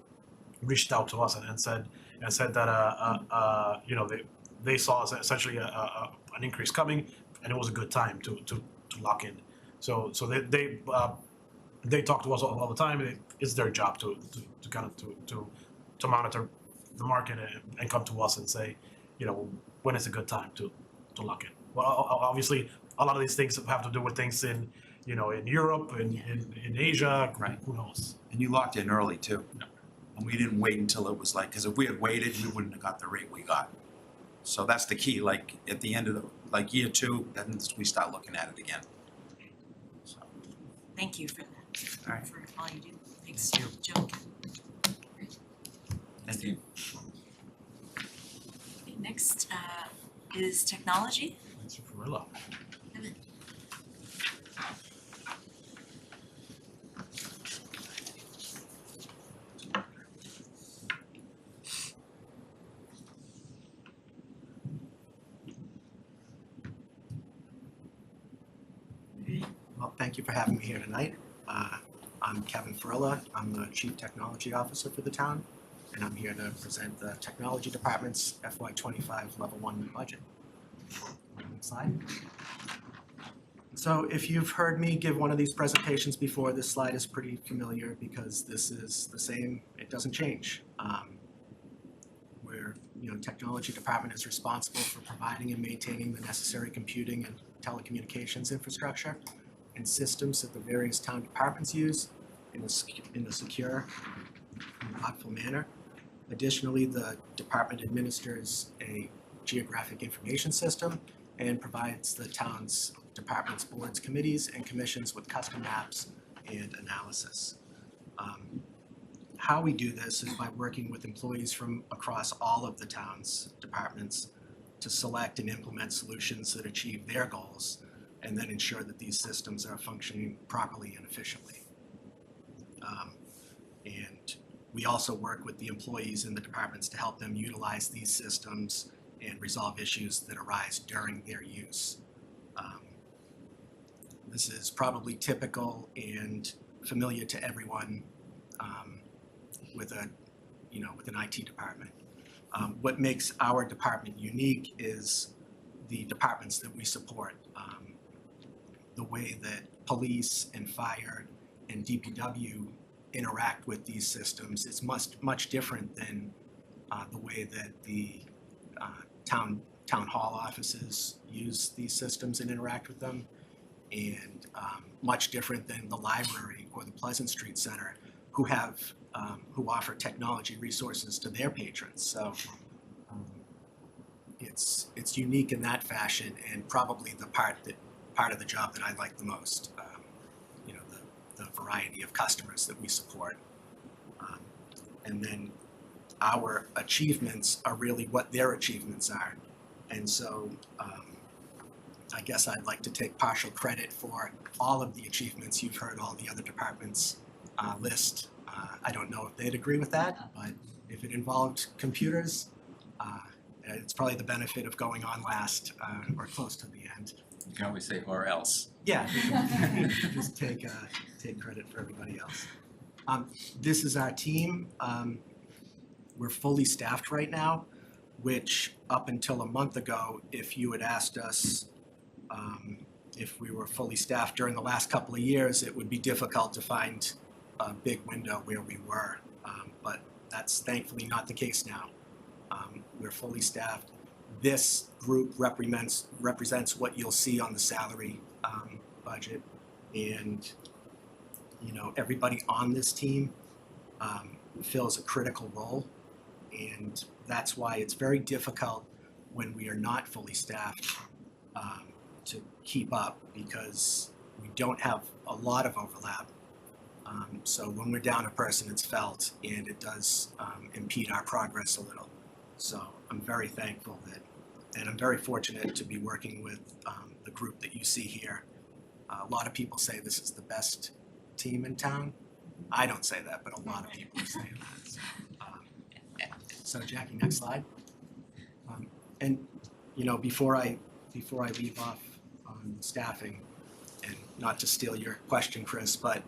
[SPEAKER 5] reached out to us and said that they saw essentially an increase coming, and it was a good time to lock in. So they talk to us all the time. It's their job to kind of to monitor the market and come to us and say, when is a good time to lock in. Well, obviously, a lot of these things have to do with things in Europe and in Asia.
[SPEAKER 7] Right.
[SPEAKER 5] Who knows?
[SPEAKER 7] And you locked in early too.
[SPEAKER 5] No.
[SPEAKER 7] And we didn't wait until it was like, because if we had waited, we wouldn't have got the rate we got. So that's the key, like at the end of year 2, then we start looking at it again. So,
[SPEAKER 2] thank you for that,
[SPEAKER 7] all right,
[SPEAKER 2] for all you do. Thanks,
[SPEAKER 7] Thank
[SPEAKER 2] Joe.
[SPEAKER 4] Thank you.
[SPEAKER 2] Okay, next is technology.
[SPEAKER 5] It's Farilla.
[SPEAKER 2] Evan.
[SPEAKER 9] Well, thank you for having me here tonight. I'm Kevin Farilla. I'm the Chief Technology Officer for the town, and I'm here to present the Technology Department's FY25 Level 1 budget. Next slide. So if you've heard me give one of these presentations before, this slide is pretty familiar because this is the same, it doesn't change. Technology Department is responsible for providing and maintaining the necessary computing and telecommunications infrastructure and systems that the various town departments use in a secure and thoughtful manner. Additionally, the department administers a geographic information system and provides the town's departments, boards, committees, and commissions with custom maps and analysis. How we do this is by working with employees from across all of the town's departments to select and implement solutions that achieve their goals and then ensure that these systems are functioning properly and efficiently. And we also work with the employees in the departments to help them utilize these systems and resolve issues that arise during their use. This is probably typical and familiar to everyone with an IT department. What makes our department unique is the departments that we support. The way that police and fire and DPW interact with these systems is much different than the way that the town hall offices use these systems and interact with them, and much different than the library or the Pleasant Street Center, who offer technology resources to their patrons. So it's unique in that fashion, and probably the part of the job that I like the most. The variety of customers that we support, and then our achievements are really what their achievements are. And so I guess I'd like to take partial credit for all of the achievements you've heard all the other departments list. I don't know if they'd agree with that, but if it involved computers, it's probably the benefit of going on last or close to the end.
[SPEAKER 4] You can always say or else.
[SPEAKER 9] Yeah, just take credit for everybody else. This is our team. We're fully staffed right now, which up until a month ago, if you had asked us if we were fully staffed during the last couple of years, it would be difficult to find a big window where we were. But that's thankfully not the case now. We're fully staffed. This group represents what you'll see on the salary budget, and everybody on this team fills a critical role, and that's why it's very difficult when we are not fully staffed to keep up, because we don't have a lot of overlap. So when we're down a person, it's felt, and it does impede our progress a little. So I'm very thankful and I'm very fortunate to be working with the group that you see here. A lot of people say this is the best team in town. I don't say that, but a lot of people are saying that. So Jackie, next slide. And before I leave off on staffing, and not to steal your question, Chris, but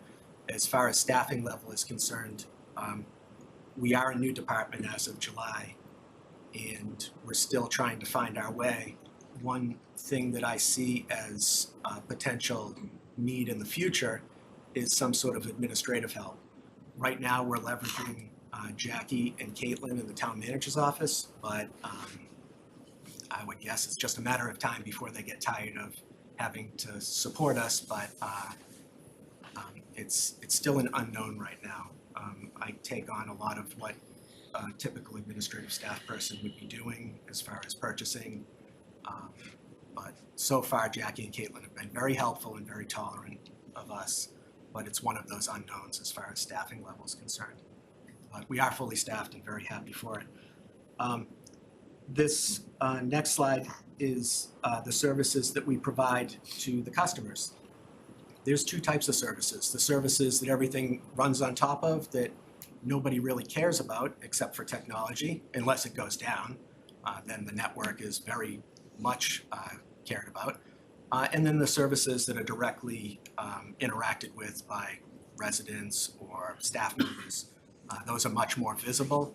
[SPEAKER 9] as far as staffing level is concerned, we are a new department as of July, and we're still trying to find our way. One thing that I see as a potential need in the future is some sort of administrative help. Right now, we're leveraging Jackie and Caitlin in the town manager's office, but I would guess it's just a matter of time before they get tired of having to support us, but it's still an unknown right now. I take on a lot of what a typical administrative staff person would be doing as far as purchasing. But so far, Jackie and Caitlin have been very helpful and very tolerant of us, but it's one of those unknowns as far as staffing level is concerned. But we are fully staffed and very happy for it. This next slide is the services that we provide to the customers. There's two types of services. The services that everything runs on top of that nobody really cares about except for technology, unless it goes down. Then the network is very much cared about. And then the services that are directly interacted with by residents or staff members. Those are much more visible.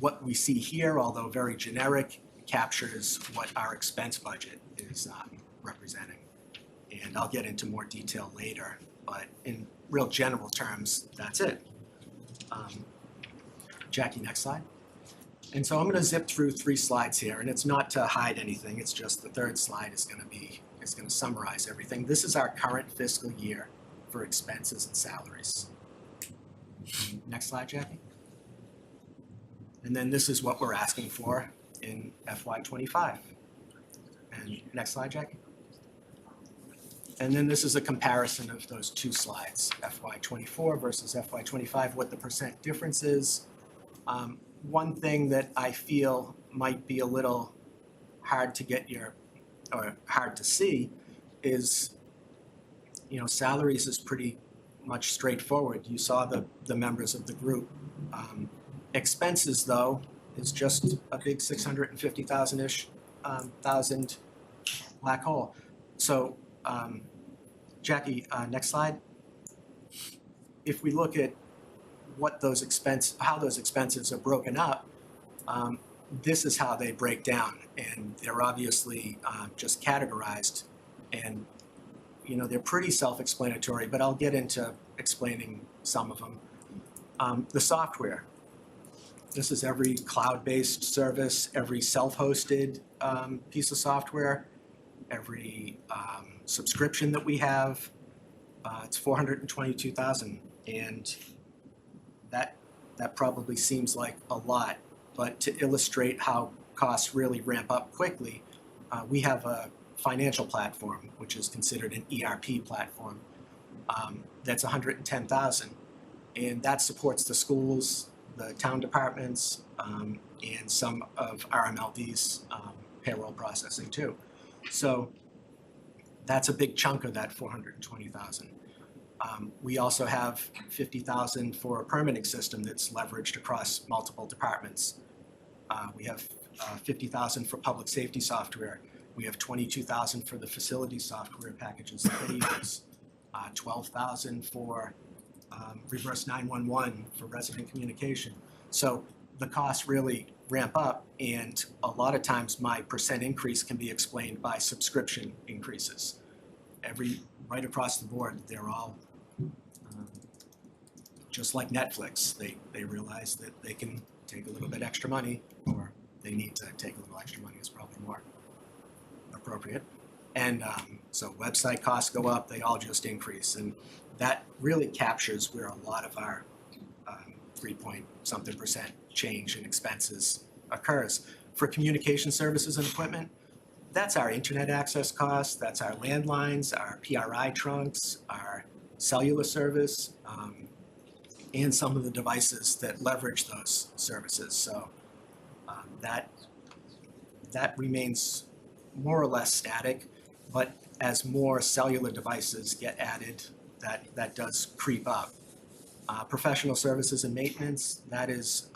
[SPEAKER 9] What we see here, although very generic, captures what our expense budget is representing. And I'll get into more detail later, but in real general terms, that's it. Jackie, next slide. And so I'm going to zip through 3 slides here, and it's not to hide anything, it's just the third slide is going to summarize everything. This is our current fiscal year for expenses and salaries. Next slide, Jackie. And then this is what we're asking for in FY25. And next slide, Jackie. And then this is a comparison of those 2 slides, FY24 versus FY25, what the percent difference is. One thing that I feel might be a little hard to hard to see is, salaries is pretty much straightforward. You saw the members of the group. Expenses, though, is just a big 650,000-ish thousand black hole. So, Jackie, next slide. If we look at how those expenses are broken up, this is how they break down, and they're obviously just categorized, and they're pretty self-explanatory, but I'll get into explaining some of them. The software. This is every cloud-based service, every self-hosted piece of software, every subscription that we have. It's $422,000, and that probably seems like a lot, but to illustrate how costs really ramp up quickly, we have a financial platform, which is considered an ERP platform, that's $110,000, and that supports the schools, the town departments, and some of RMLD's payroll processing too. So that's a big chunk of that 420,000. We also have 50,000 for a permitting system that's leveraged across multiple departments. We have 50,000 for public safety software. We have 22,000 for the facility software packages that they use. 12,000 for reverse 911 for resident communication. So the costs really ramp up, and a lot of times my percent increase can be explained by subscription increases. Right across the board, they're all just like Netflix. They realize that they can take a little bit extra money, or they need to take a little extra money is probably more appropriate. And so website costs go up, they all just increase. And that really captures where a lot of our 3-point-something% change in expenses occurs. For communication services and equipment, that's our internet access costs, that's our landlines, our PRI trunks, our cellular service, and some of the devices that leverage those services. So that remains more or less static, but as more cellular devices get added, that does creep up. Professional services and maintenance, that is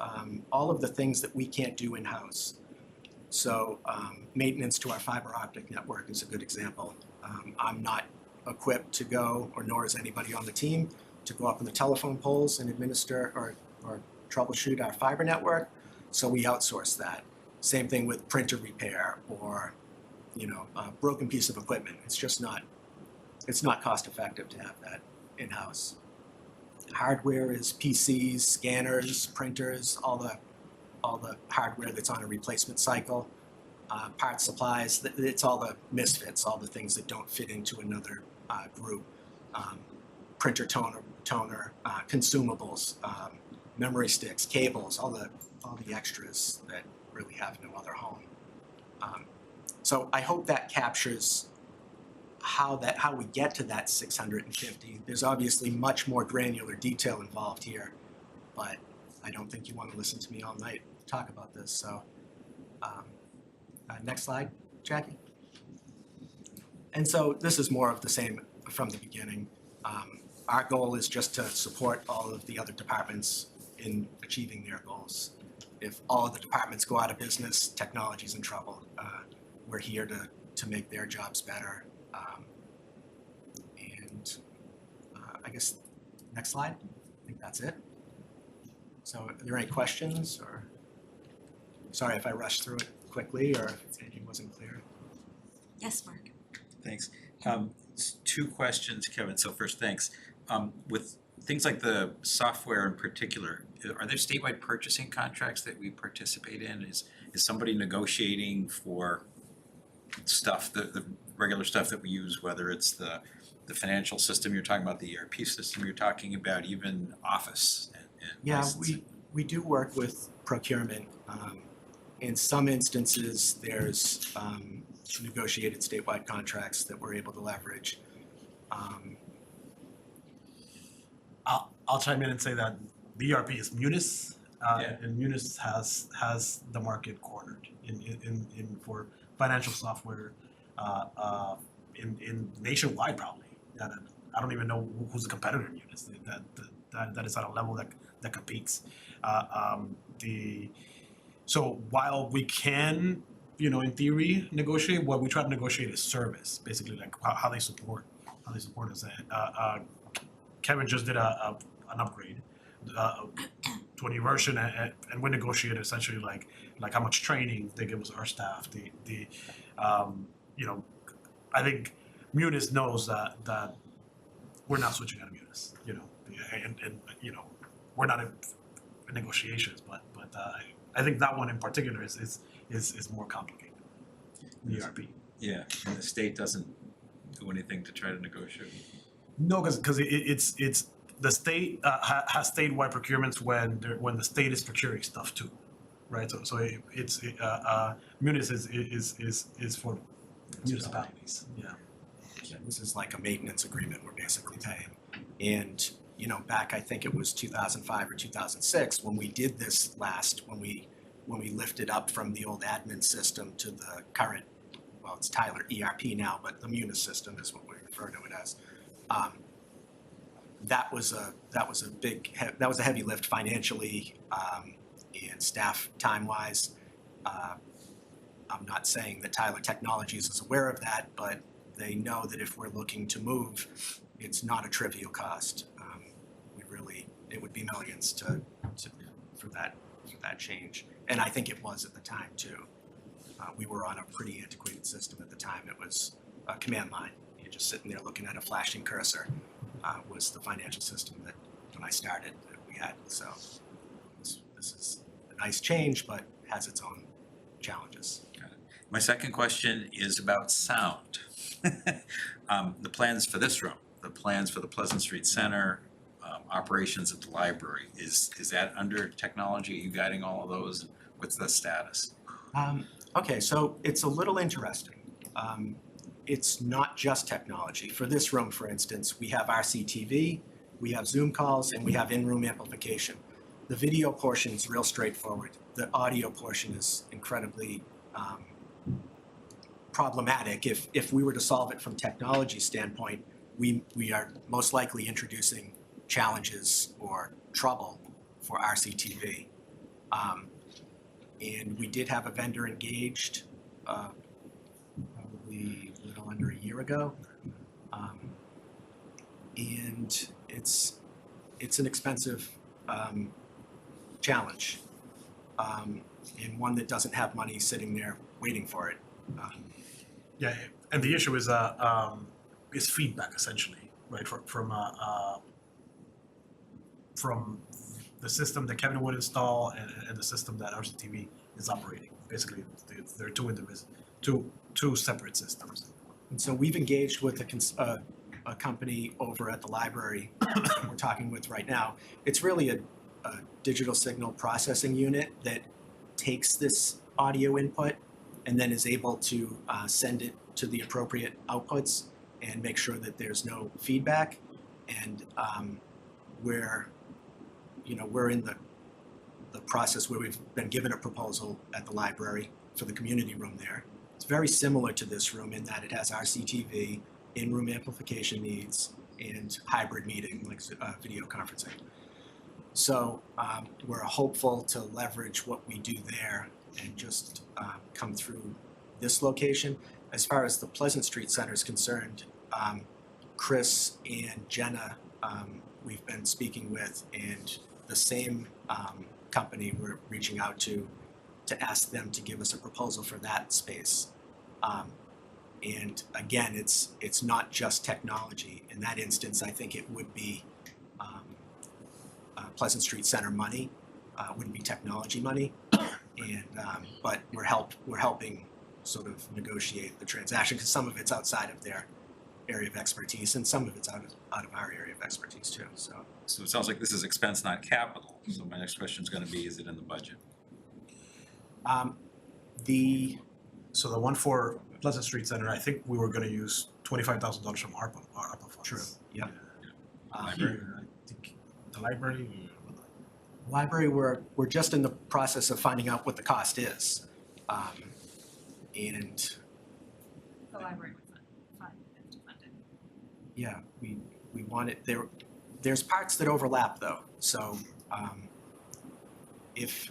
[SPEAKER 9] all of the things that we can't do in-house. So maintenance to our fiber optic network is a good example. I'm not equipped to go, or nor is anybody on the team, to go up in the telephone poles and administer or troubleshoot our fiber network, so we outsource that. Same thing with printer repair or a broken piece of equipment. It's not cost effective to have that in-house. Hardware is PCs, scanners, printers, all the hardware that's on a replacement cycle. Parts, supplies, it's all the misfits, all the things that don't fit into another group. Printer toner, consumables, memory sticks, cables, all the extras that really have no other home. So I hope that captures how we get to that 650. There's obviously much more granular detail involved here, but I don't think you want to listen to me all night talk about this. So next slide, Jackie. And so this is more of the same from the beginning. Our goal is just to support all of the other departments in achieving their goals. If all of the departments go out of business, technology's in trouble. We're here to make their jobs better. And I guess next slide. I think that's it. So are there any questions, or sorry if I rushed through it quickly or if anything wasn't clear?
[SPEAKER 2] Yes, Mark.
[SPEAKER 4] Thanks. Two questions, Kevin. So first, thanks. With things like the software in particular, are there statewide purchasing contracts that we participate in? Is somebody negotiating for stuff, the regular stuff that we use, whether it's the financial system you're talking about, the ERP system you're talking about, even Office and
[SPEAKER 9] Yeah,
[SPEAKER 4] licensing?
[SPEAKER 9] we do work with procurement. In some instances, there's negotiated statewide contracts that we're able to leverage.
[SPEAKER 5] I'll chime in and say that the ERP is Munis,
[SPEAKER 4] Yeah.
[SPEAKER 5] and Munis has the market cornered in for financial software in nationwide probably. I don't even know who's the competitor in Munis that is at a level that competes. So while we can, in theory, negotiate, what we try to negotiate is service, basically, like how they support us. Kevin just did an upgrade to a new version, and we negotiated essentially like how much training they give us our staff. I think Munis knows that we're not switching out of Munis, and we're not in negotiations, but I think that one in particular is more complicated. The ERP.
[SPEAKER 4] Yeah, and the state doesn't do anything to try to negotiate.
[SPEAKER 5] No, because it's the state has statewide procurements when the state is procuring stuff too, right? So it's Munis is for municipalities. Yeah.
[SPEAKER 9] This is like a maintenance agreement we're basically paying. And you know, back, I think it was 2005 or 2006, when we did this last, when we lifted up from the old admin system to the current, well, it's Tyler ERP now, but the Munis system is what we refer to it as. That was a heavy lift financially, and staff time-wise. I'm not saying that Tyler Technologies is aware of that, but they know that if we're looking to move, it's not a trivial cost. It would be millions for that change. And I think it was at the time too. We were on a pretty antiquated system at the time. It was a command line. You're just sitting there looking at a flashing cursor, was the financial system that when I started that we had. So this is a nice change, but has its own challenges.
[SPEAKER 4] My second question is about sound. The plans for this room, the plans for the Pleasant Street Center, operations at the library, is that under technology? Are you guiding all of those? What's the status?
[SPEAKER 9] Okay, so it's a little interesting. It's not just technology. For this room, for instance, we have RCTV, we have Zoom calls, and we have in-room amplification. The video portion is real straightforward. The audio portion is incredibly problematic. If we were to solve it from technology standpoint, we are most likely introducing challenges or trouble for RCTV. And we did have a vendor engaged probably a little under a year ago. And it's an expensive challenge, and one that doesn't have money sitting there waiting for it.
[SPEAKER 5] Yeah, and the issue is feedback essentially, right? From the system that Kevin would install and the system that RCTV is operating. Basically, they're two separate systems.
[SPEAKER 9] And so we've engaged with a company over at the library we're talking with right now. It's really a digital signal processing unit that takes this audio input and then is able to send it to the appropriate outputs and make sure that there's no feedback. And we're in the process where we've been given a proposal at the library for the community room there. It's very similar to this room in that it has RCTV, in-room amplification needs, and hybrid meeting, like video conferencing. So we're hopeful to leverage what we do there and just come through this location. As far as the Pleasant Street Center is concerned, Chris and Jenna we've been speaking with, and the same company we're reaching out to ask them to give us a proposal for that space. And again, it's not just technology. In that instance, I think it would be Pleasant Street Center money, wouldn't be technology money. And but we're helping sort of negotiate the transaction because some of it's outside of their area of expertise and some of it's out of our area of expertise too.
[SPEAKER 4] So it sounds like this is expense, not capital. So my next question is going to be, is it in the budget?
[SPEAKER 5] So the one for Pleasant Street Center, I think we were going to use $25,000 from ARPA funds.
[SPEAKER 9] True. Yeah.
[SPEAKER 4] Library?
[SPEAKER 5] I think the library.
[SPEAKER 9] Library, we're just in the process of finding out what the cost is, and
[SPEAKER 3] The library would fund it.
[SPEAKER 9] yeah, we want it there. There's parts that overlap though, so if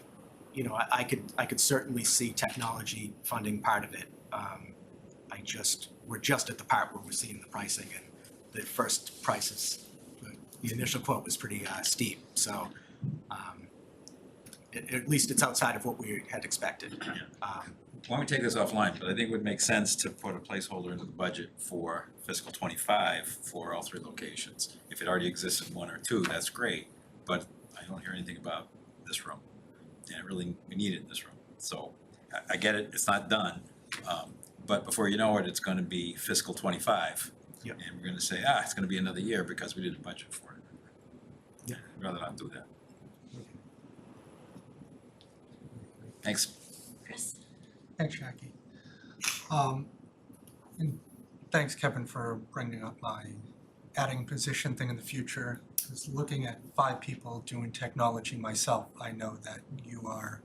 [SPEAKER 9] I could certainly see technology funding part of it. We're just at the part where we're seeing the pricing, and the first prices, the initial quote was pretty steep, so at least it's outside of what we had expected.
[SPEAKER 4] Why don't we take this offline, but I think it would make sense to put a placeholder into the budget for fiscal '25 for all three locations. If it already exists in one or two, that's great, but I don't hear anything about this room. And we need it in this room. So I get it, it's not done, but before you know it, it's gonna be fiscal '25.
[SPEAKER 9] Yep.
[SPEAKER 4] And we're gonna say, it's gonna be another year because we didn't budget for it.
[SPEAKER 9] Yeah.
[SPEAKER 4] I'd rather not do that. Thanks.
[SPEAKER 2] Chris?
[SPEAKER 1] Thanks, Jackie. And thanks, Kevin, for bringing up my adding position thing in the future. Because looking at 5 people doing technology myself, I know that you are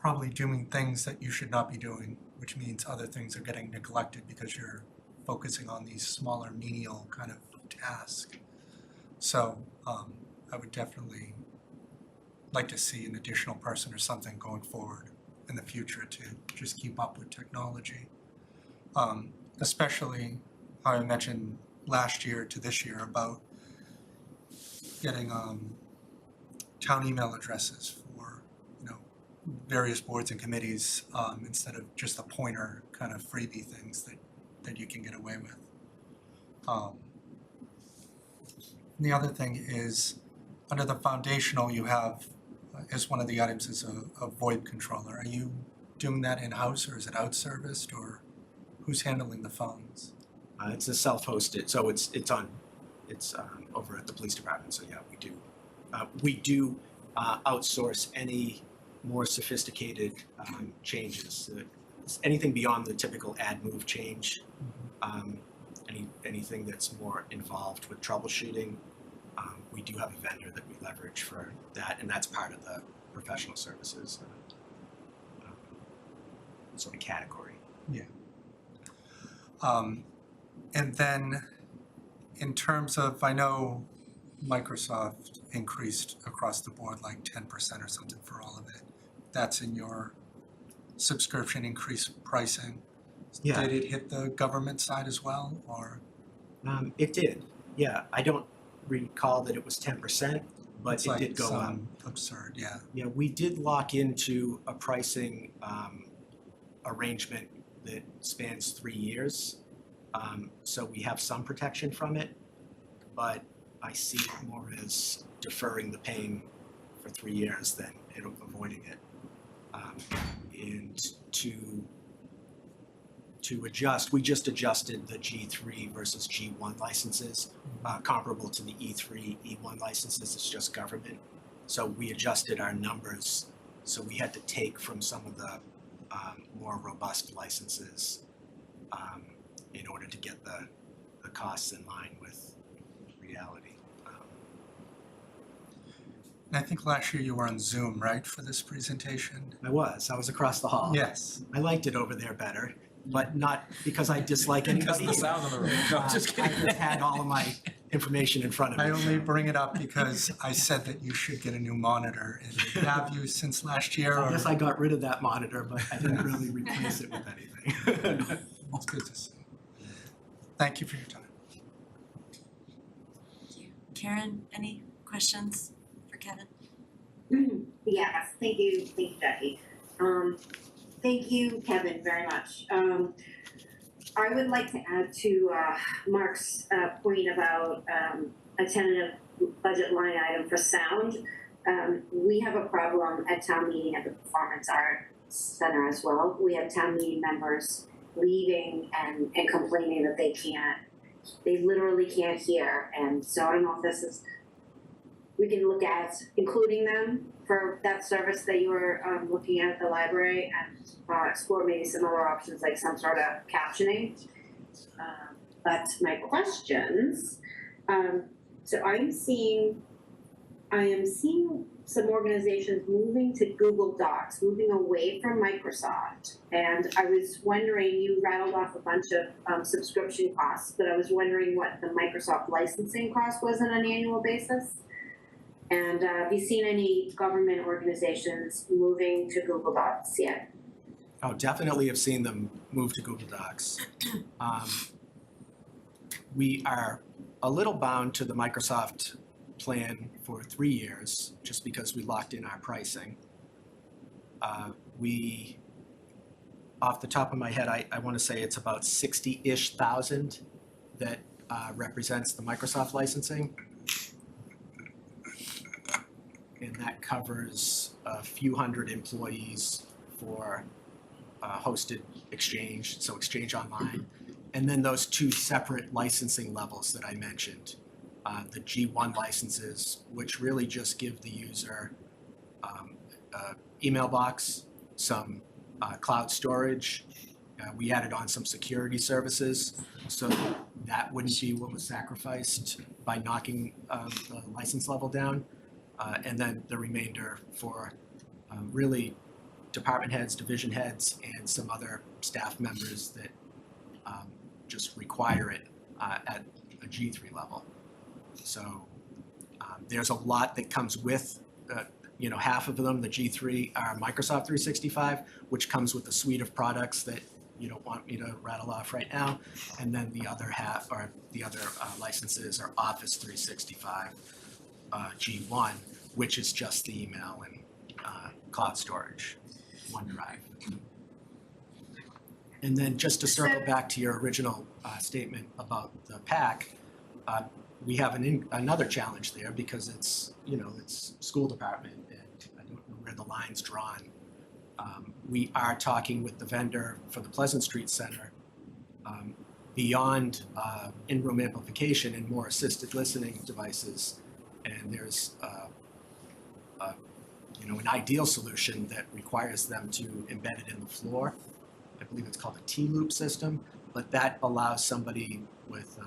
[SPEAKER 1] probably doing things that you should not be doing, which means other things are getting neglected because you're focusing on these smaller menial kind of tasks. So I would definitely like to see an additional person or something going forward in the future to just keep up with technology. Especially how I mentioned last year to this year about getting town email addresses for, you know, various boards and committees instead of just a pointer kind of freebie things that you can get away with. The other thing is, under the foundational, you have, as one of the items is a VoIP controller. Are you doing that in-house or is it outserviced, or who's handling the phones?
[SPEAKER 9] It's a self-hosted, so it's over at the police department, so yeah, we do. We do outsource any more sophisticated changes, anything beyond the typical add move change. Anything that's more involved with troubleshooting, we do have a vendor that we leverage for that, and that's part of the professional services sort of category.
[SPEAKER 1] And then in terms of, I know Microsoft increased across the board like 10% or something for all of it. That's in your subscription increase pricing.
[SPEAKER 9] Yeah.
[SPEAKER 1] Did it hit the government side as well, or?
[SPEAKER 9] It did, yeah. I don't recall that it was 10%, but
[SPEAKER 1] It's
[SPEAKER 9] it
[SPEAKER 1] like
[SPEAKER 9] did go up.
[SPEAKER 1] some absurd, yeah.
[SPEAKER 9] Yeah, we did lock into a pricing arrangement that spans 3 years. So we have some protection from it, but I see it more as deferring the pain for 3 years than avoiding it. And to adjust, we just adjusted the G3 versus G1 licenses, comparable to the E3, E1 licenses, it's just government. So we adjusted our numbers, so we had to take from some of the more robust licenses in order to get the costs in line with reality.
[SPEAKER 1] And I think last year you were on Zoom, right, for this presentation?
[SPEAKER 9] I was across the hall.
[SPEAKER 1] Yes.
[SPEAKER 9] I liked it over there better, but not because I dislike anybody.
[SPEAKER 4] sound of the room. No,
[SPEAKER 9] I just had all of my information in front of me.
[SPEAKER 1] I only bring it up because I said that you should get a new monitor. And have you since last year?
[SPEAKER 9] I
[SPEAKER 1] Or?
[SPEAKER 9] guess I got rid of that monitor, but I didn't really replace it with anything.
[SPEAKER 1] It's good to see. Thank you for your time.
[SPEAKER 2] Thank you. Karen, any questions for Kevin?
[SPEAKER 6] Yes, thank you, Jackie. Thank you, Kevin, very much. I would like to add to Mark's point about a tentative budget line item for sound. We have a problem at town meeting at the Performance Art Center as well. We have town meeting members leaving and complaining that they literally can't hear. And so I don't know if we can look at including them for that service that you were looking at the library, and explore maybe some other options like some sort of captioning. But my questions, so I am seeing some organizations moving to Google Docs, moving away from Microsoft. And I was wondering, you rattled off a bunch of subscription costs, but I was wondering what the Microsoft licensing cost was on an annual basis. And have you seen any government organizations moving to Google Docs yet?
[SPEAKER 9] Oh, definitely have seen them move to Google Docs. We are a little bound to the Microsoft plan for 3 years, just because we locked in our pricing. We, off the top of my head, I want to say it's about 60-ish thousand that represents the Microsoft licensing. And that covers a few hundred employees for hosted Exchange, so Exchange Online. And then those 2 separate licensing levels that I mentioned. The G1 licenses, which really just give the user email box, some cloud storage, We added on some security services, so that wouldn't be what was sacrificed by knocking the license level down. And then the remainder for really department heads, division heads, and some other staff members that just require it at a G3 level. So there's a lot that comes with, half of them, the G3, are Microsoft 365, which comes with a suite of products that you don't want me to rattle off right now. And then the other half, or the other licenses, are Office 365 G1, which is just the email and cloud storage, OneDrive. And then just to circle back to your original statement about the PAC, we have another challenge there because it's school department, and I don't know where the line's drawn. We are talking with the vendor for the Pleasant Street Center beyond in-room amplification and more assisted listening devices. And there's an ideal solution that requires them to embed it in the floor. I believe it's called a T-loop system, but that allows somebody with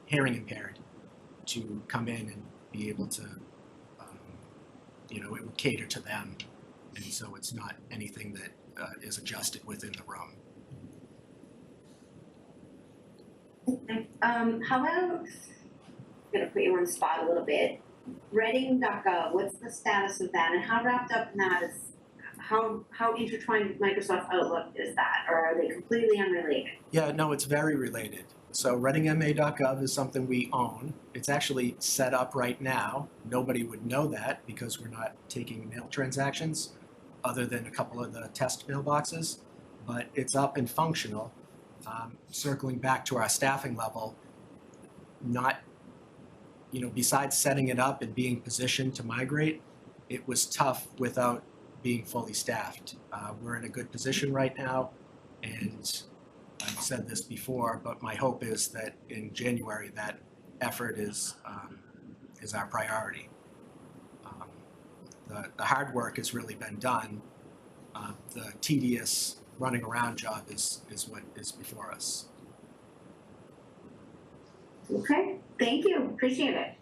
[SPEAKER 9] hearing impaired to come in and be able to, it would cater to them, and so it's not anything that is adjusted within the room.
[SPEAKER 6] How about, I'm gonna put you on the spot a little bit. Reading.gov, what's the status of that, and how wrapped up in that is, how intertwined with Microsoft Outlook is that, or are they completely unrelated?
[SPEAKER 9] Yeah, no, it's very related. So readingma.gov is something we own. It's actually set up right now. Nobody would know that because we're not taking mail transactions other than a couple of the test mailboxes, but it's up and functional. Circling back to our staffing level, besides setting it up and being positioned to migrate, it was tough without being fully staffed. We're in a good position right now, and I've said this before, but my hope is that in January that effort is our priority. The hard work has really been done. The tedious running around job is what is before us.
[SPEAKER 6] Okay, thank you, appreciate it.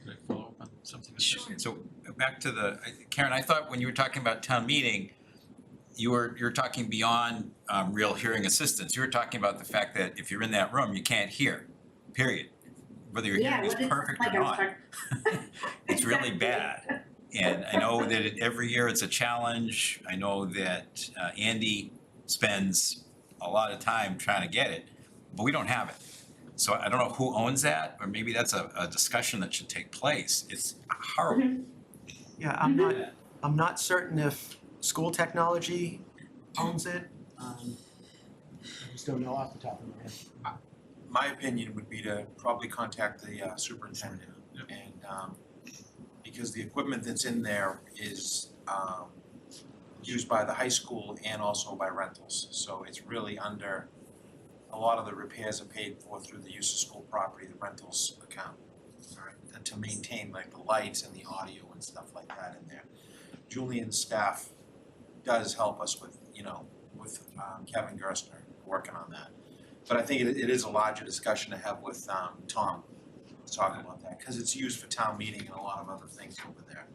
[SPEAKER 4] Can I follow up on something?
[SPEAKER 2] Sure.
[SPEAKER 4] So back to Karen, I thought when you were talking about town meeting, you're talking beyond real hearing assistance. You were talking about the fact that if you're in that room, you can't hear, period. Whether your hearing is perfect or not. It's really bad. And I know that every year it's a challenge. I know that Andy spends a lot of time trying to get it, but we don't have it. So I don't know who owns that, or maybe that's a discussion that should take place. It's horrible.
[SPEAKER 9] Yeah, I'm not certain if school technology owns it. I just don't know off the top of my head.
[SPEAKER 10] My opinion would be to probably contact the superintendent. And because the equipment that's in there is used by the high school and also by rentals. So it's really under, a lot of the repairs are paid for through the use of school property, the rentals account. All right, and to maintain like the lights and the audio and stuff like that in there. Julian's staff does help us with Kevin Gerstner working on that. But I think it is a larger discussion to have with Tom to talk about that, because it's used for town meeting and a lot of other things over there.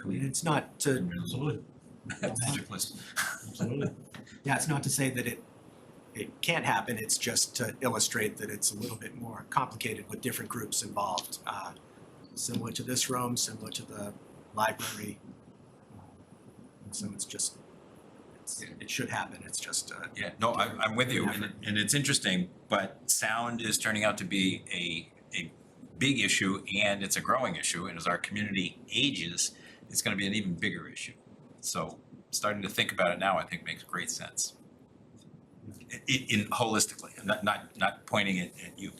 [SPEAKER 9] I mean, it's not to,
[SPEAKER 5] Absolutely.
[SPEAKER 4] Magic list.
[SPEAKER 5] Absolutely.
[SPEAKER 9] yeah, it's not to say that it can't happen. It's just to illustrate that it's a little bit more complicated with different groups involved. Similar to this room, similar to the library. And so it should happen. It's just
[SPEAKER 4] Yeah, no, I'm with you, and it's interesting, but sound is turning out to be a big issue, and it's a growing issue, and as our community ages, it's gonna be an even bigger issue. So starting to think about it now, I think makes great sense. In holistically, not pointing it at you,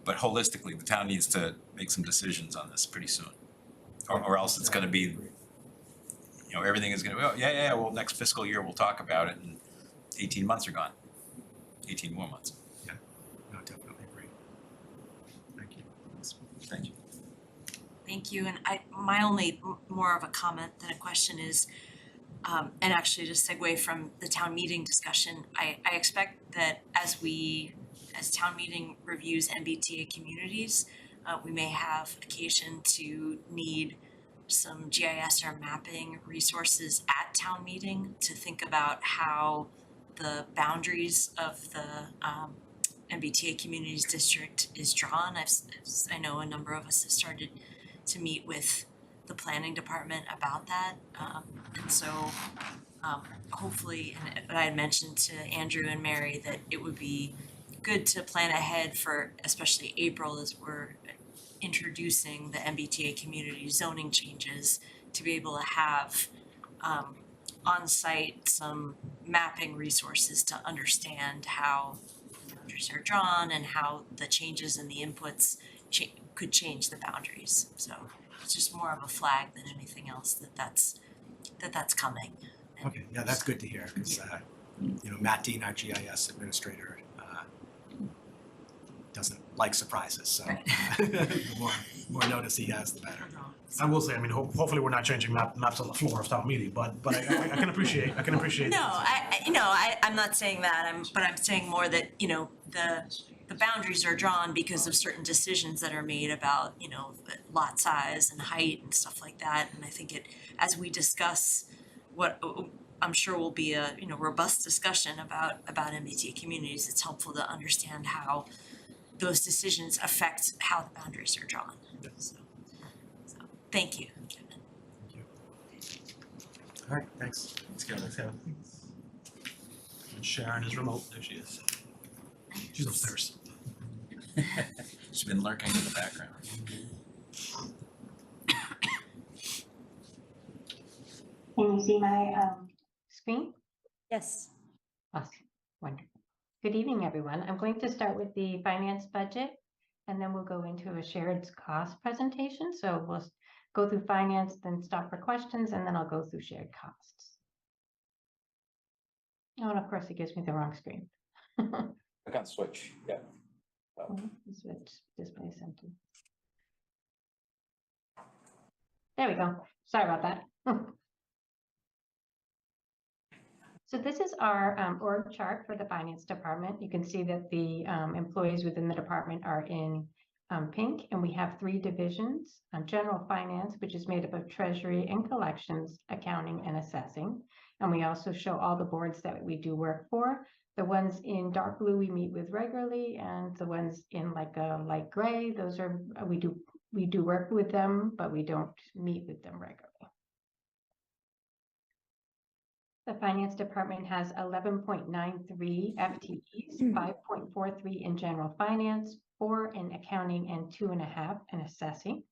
[SPEAKER 4] but holistically, the town needs to make some decisions on this pretty soon. Or else it's gonna be, everything is gonna be, well, next fiscal year we'll talk about it, and 18 months are gone. 18 more months.
[SPEAKER 9] no, definitely agree. Thank you.
[SPEAKER 4] Thank you.
[SPEAKER 2] Thank you, and my only more of a comment than a question is, And actually to segue from the town meeting discussion, I expect that as town meeting reviews MBTA communities, we may have occasion to need some GIS or mapping resources at town meeting to think about how the boundaries of the MBTA communities district is drawn. I know a number of us have started to meet with the planning department about that. And so hopefully, and I had mentioned to Andrew and Mary that it would be good to plan ahead for especially April as we're introducing the MBTA community zoning changes, to be able to have on-site some mapping resources to understand how the boundaries are drawn and how the changes in the inputs could change the boundaries. So it's just more of a flag than anything else that's coming.
[SPEAKER 9] Okay, yeah, that's good to hear, because, Matt Dean, our GIS administrator, doesn't like surprises, so the more notice he has, the better.
[SPEAKER 5] I will say, I mean, hopefully we're not changing maps on the floor of town meeting, but I can appreciate.
[SPEAKER 2] No, I'm not saying that. I'm saying more that, the boundaries are drawn because of certain decisions that are made about, lot size and height and stuff like that. And I think as we discuss what I'm sure will be a, robust discussion about MBTA communities, it's helpful to understand how those decisions affect how the boundaries are drawn. So thank you, Kevin.
[SPEAKER 5] All right, thanks.
[SPEAKER 4] Let's go.
[SPEAKER 5] And Sharon is remote, there she is. She's upstairs.
[SPEAKER 4] She's been lurking in the background.
[SPEAKER 11] Can you see my screen?
[SPEAKER 2] Yes.
[SPEAKER 11] Awesome, wonderful. Good evening, everyone. I'm going to start with the finance budget, and then we'll go into a shared cost presentation. So we'll go through finance, then stop for questions, and then I'll go through shared costs. Oh, and of course, it gives me the wrong screen.
[SPEAKER 12] I can't switch, yeah.
[SPEAKER 11] Switch display center. There we go. Sorry about that. So this is our org chart for the finance department. You can see that the employees within the department are in pink, and we have 3 divisions: general finance, which is made up of treasury and collections, accounting, and assessing. And we also show all the boards that we do work for. The ones in dark blue we meet with regularly, and the ones in like a light gray, those are we do work with them, but we don't meet with them regularly. The finance department has 11.93 FTEs, 5.43 in general finance, 4 in accounting, and 2.5 in assessing.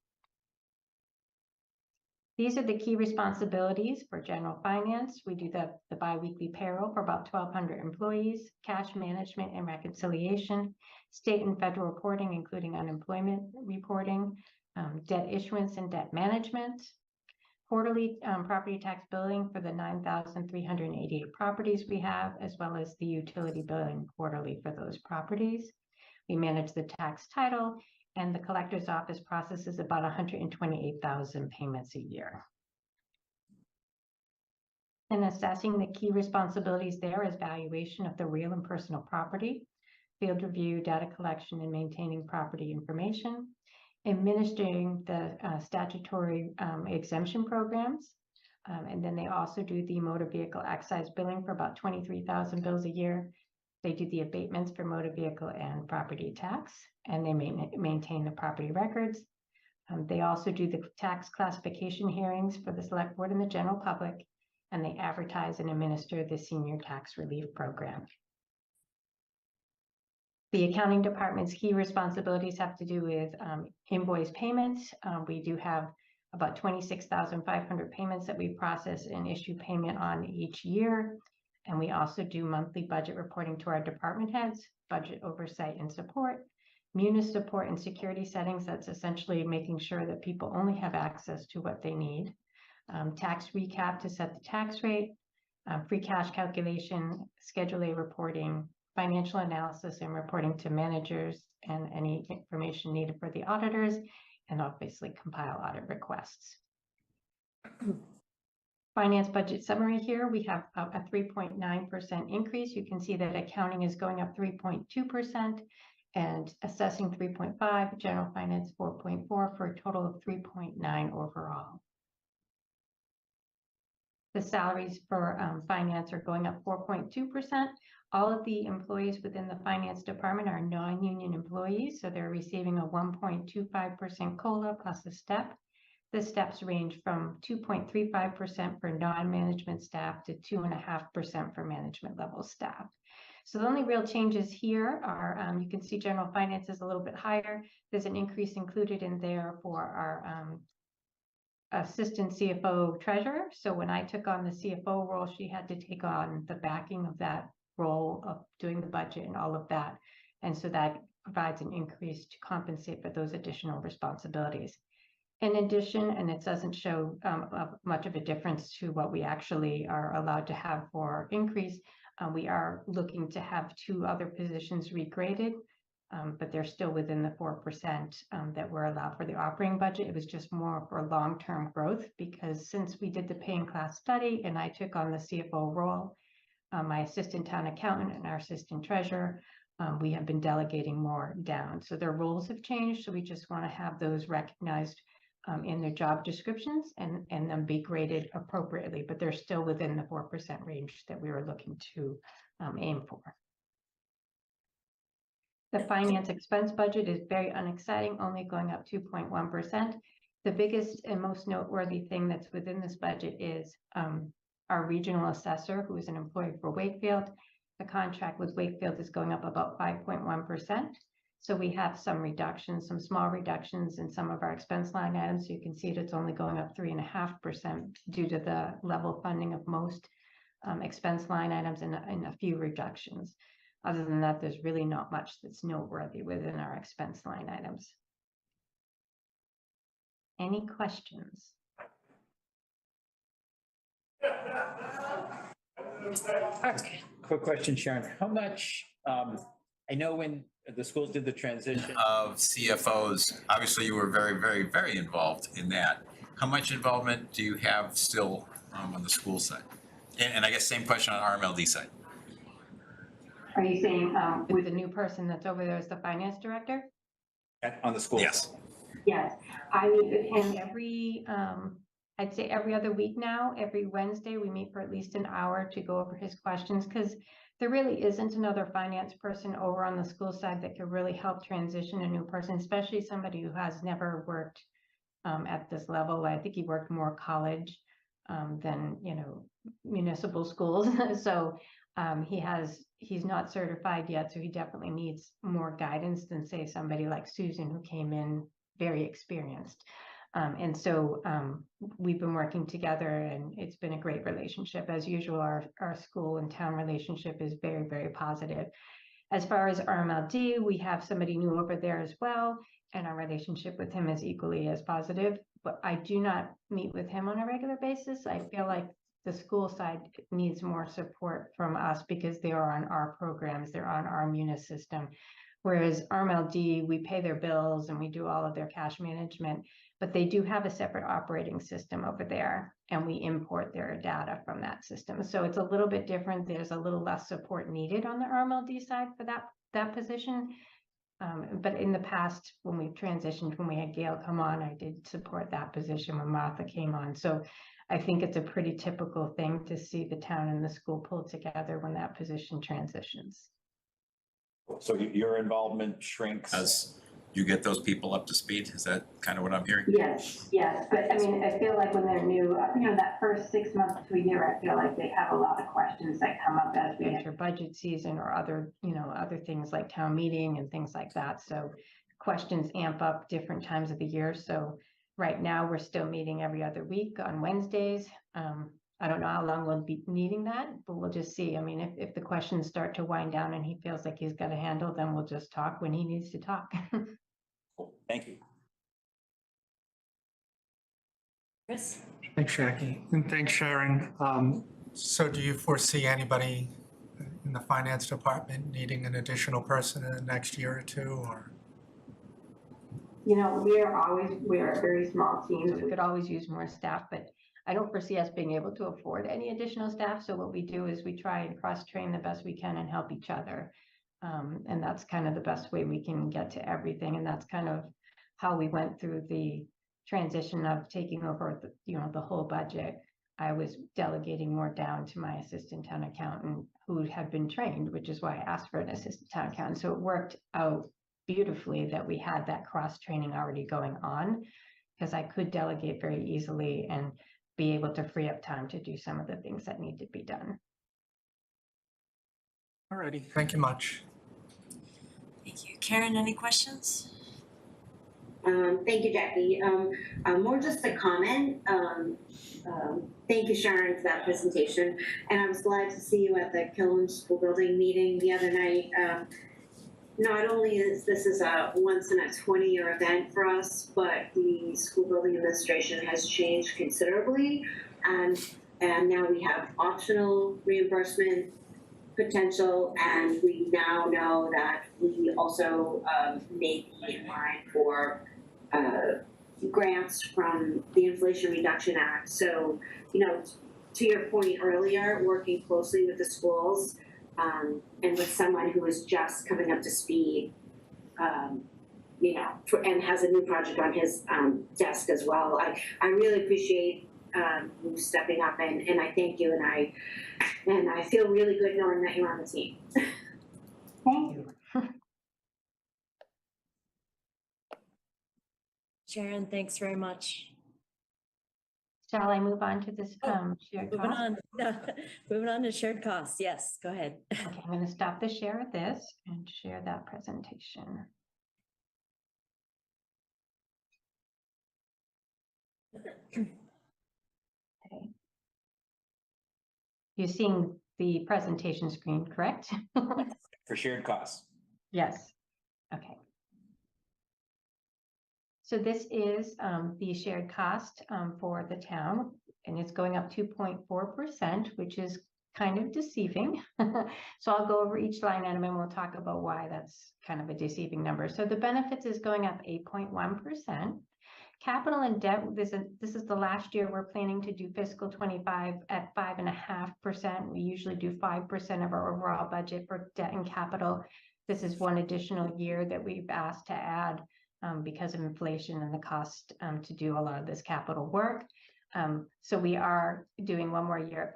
[SPEAKER 11] These are the key responsibilities for general finance. We do the biweekly payroll for about 1,200 employees, cash management and reconciliation, state and federal reporting, including unemployment reporting, debt issuance and debt management, quarterly property tax billing for the 9,388 properties we have, as well as the utility billing quarterly for those properties. We manage the tax title, and the collector's office processes about 128,000 payments a year. In assessing, the key responsibilities there is valuation of the real and personal property, field review, data collection, and maintaining property information, administering the statutory exemption programs, and then they also do the motor vehicle excise billing for about 23,000 bills a year. They do the abatements for motor vehicle and property tax, and they maintain the property records. They also do the tax classification hearings for the select board and the general public, and they advertise and administer the senior tax relief program. The accounting department's key responsibilities have to do with invoice payments. We do have about 26,500 payments that we process and issue payment on each year. And we also do monthly budget reporting to our department heads, budget oversight and support, munis support and security settings. That's essentially making sure that people only have access to what they need. Tax recap to set the tax rate, free cash calculation, Schedule A reporting, financial analysis and reporting to managers, and any information needed for the auditors, and obviously compile audit requests. finance budget summary here, we have a 3.9% increase. You can see that accounting is going up 3.2% and assessing 3.5, general finance 4.4 for a total of 3.9 overall. The salaries for finance are going up 4.2%. All of the employees within the finance department are non-union employees, so they're receiving a 1.25% COLA plus a step. The steps range from 2.35% for non-management staff to 2.5% for management level staff. So the only real changes here are, you can see general finance is a little bit higher. There's an increase included in there for our assistant CFO treasurer. So when I took on the CFO role, she had to take on the backing of that role of doing the budget and all of that. And so that provides an increase to compensate for those additional responsibilities. In addition, and it doesn't show much of a difference to what we actually are allowed to have for increase, we are looking to have 2 other positions regraded, but they're still within the 4% that we're allowed for the operating budget. It was just more for long-term growth, because since we did the pay and class study and I took on the CFO role, my assistant town accountant and our assistant treasurer, we have been delegating more down. So their roles have changed. So we just want to have those recognized in their job descriptions and then be graded appropriately, but they're still within the 4% range that we were looking to aim for. The finance expense budget is very unexciting, only going up 2.1%. The biggest and most noteworthy thing that's within this budget is our regional assessor, who is an employee for Wakefield. The contract with Wakefield is going up about 5.1%. So we have some reductions, some small reductions in some of our expense line items. You can see that it's only going up 3.5% due to the level funding of most expense line items and a few reductions. Other than that, there's really not much that's noteworthy within our expense line items. Any questions?
[SPEAKER 12] Quick question, Sharon. How much, I know when the schools did the transition
[SPEAKER 4] Of CFOs, obviously you were very, very, very involved in that. How much involvement do you have still on the school side? And I guess same question on RMLD side.
[SPEAKER 11] Are you saying with the new person that's over there as the finance director?
[SPEAKER 12] on the school
[SPEAKER 4] Yes.
[SPEAKER 12] side?
[SPEAKER 11] Yes, I meet with him every, I'd say every other week now. Every Wednesday, we meet for at least an hour to go over his questions, because there really isn't another finance person over on the school side that could really help transition a new person, especially somebody who has never worked at this level. I think he worked more college than, municipal schools. So he's not certified yet, so he definitely needs more guidance than, say, somebody like Susan, who came in very experienced. And so we've been working together, and it's been a great relationship. As usual, our school and town relationship is very, very positive. As far as RMLD, we have somebody new over there as well, and our relationship with him is equally as positive. But I do not meet with him on a regular basis. I feel like the school side needs more support from us because they are on our programs, they're on our Munis system. Whereas RMLD, we pay their bills and we do all of their cash management, but they do have a separate operating system over there, and we import their data from that system. So it's a little bit different. There's a little less support needed on the RMLD side for that position. But in the past, when we transitioned, when we had Gail come on, I did support that position when Martha came on. So I think it's a pretty typical thing to see the town and the school pull together when that position transitions.
[SPEAKER 12] So your involvement shrinks.
[SPEAKER 4] As you get those people up to speed, is that kind of what I'm hearing?
[SPEAKER 11] Yes, but I mean, I feel like when they're new, that first 6 months to a year, I feel like they have a lot of questions that come up as we enter budget season or other things like town meeting and things like that. So questions amp up different times of the year. So right now, we're still meeting every other week on Wednesdays. I don't know how long we'll be needing that, but we'll just see. I mean, if the questions start to wind down and he feels like he's got to handle them, we'll just talk when he needs to talk.
[SPEAKER 12] Cool. Thank you.
[SPEAKER 2] Chris?
[SPEAKER 1] Thanks, Jackie, and thanks, Sharon. So do you foresee anybody in the finance department needing an additional person in the next year or two, or?
[SPEAKER 11] We're a very small team, so we could always use more staff, but I don't foresee us being able to afford any additional staff, so what we do is we try and cross-train the best we can and help each other. And that's kind of the best way we can get to everything, and that's kind of how we went through the transition of taking over the whole budget. I was delegating more down to my assistant town accountant who had been trained, which is why I asked for an assistant town accountant. So it worked out beautifully that we had that cross-training already going on, because I could delegate very easily and be able to free up time to do some of the things that need to be done.
[SPEAKER 1] Alrighty, thank you much.
[SPEAKER 2] Thank you. Karen, any questions?
[SPEAKER 6] Thank you, Jackie. More just a comment. Thank you, Sharon, for that presentation. And I was glad to see you at the Killen School Building meeting the other night. Not only is this a once in a 20-year event for us, but the school building administration has changed considerably. And now we have optional reimbursement potential, and we now know that we also may be in line for grants from the Inflation Reduction Act. So, to your point earlier, working closely with the schools and with someone who is just coming up to speed, and has a new project on his desk as well. I really appreciate you stepping up, and I thank you, and I feel really good knowing that you're on the team.
[SPEAKER 11] Thank you.
[SPEAKER 2] Sharon, thanks very much.
[SPEAKER 11] Shall I move on to this shared
[SPEAKER 2] Moving
[SPEAKER 11] cost?
[SPEAKER 2] on, moving on to shared costs. Yes, go ahead.
[SPEAKER 11] Okay, I'm going to stop the share of this and share that presentation. Okay. You're seeing the presentation screen, correct?
[SPEAKER 12] For shared costs.
[SPEAKER 11] Yes. Okay. So this is the shared cost for the town, and it's going up 2.4%, which is kind of deceiving. So I'll go over each line item and we'll talk about why that's kind of a deceiving number. So the benefits is going up 8.1%. Capital and debt, this is the last year we're planning to do fiscal 25 at 5.5%. We usually do 5% of our overall budget for debt and capital. This is one additional year that we've asked to add because of inflation and the cost to do a lot of this capital work. So we are doing one more year at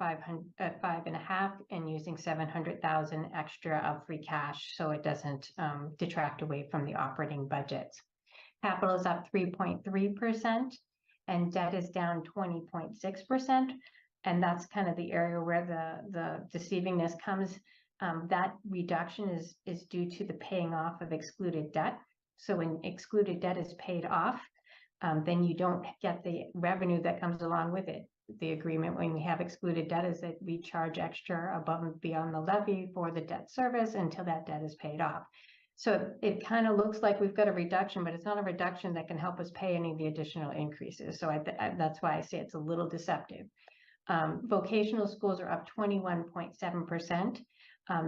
[SPEAKER 11] 5.5 and using 700,000 extra of free cash, so it doesn't detract away from the operating budgets. Capital is up 3.3% and debt is down 20.6%. And that's kind of the area where the deceivingness comes. That reduction is due to the paying off of excluded debt. So when excluded debt is paid off, then you don't get the revenue that comes along with it. The agreement when we have excluded debt is that we charge extra above and beyond the levy for the debt service until that debt is paid off. So it kind of looks like we've got a reduction, but it's not a reduction that can help us pay any of the additional increases. So that's why I say it's a little deceptive. Vocational schools are up 21.7%.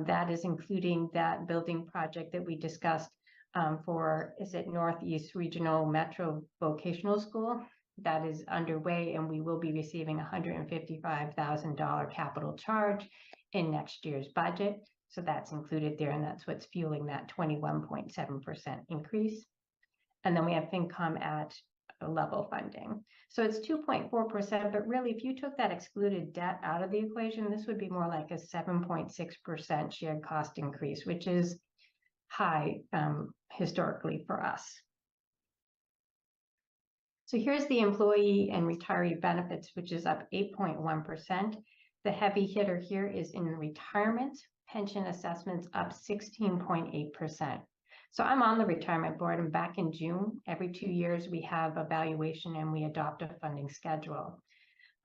[SPEAKER 11] That is including that building project that we discussed for, is it Northeast Regional Metro Vocational School? That is underway, and we will be receiving $155,000 capital charge in next year's budget. So that's included there, and that's what's fueling that 21.7% increase. And then we have FinCom at level funding. So it's 2.4%, but really if you took that excluded debt out of the equation, this would be more like a 7.6% shared cost increase, which is high historically for us. So here's the employee and retiree benefits, which is up 8.1%. The heavy hitter here is in retirement. Pension assessments up 16.8%. So I'm on the retirement board, and back in June, every 2 years we have evaluation and we adopt a funding schedule.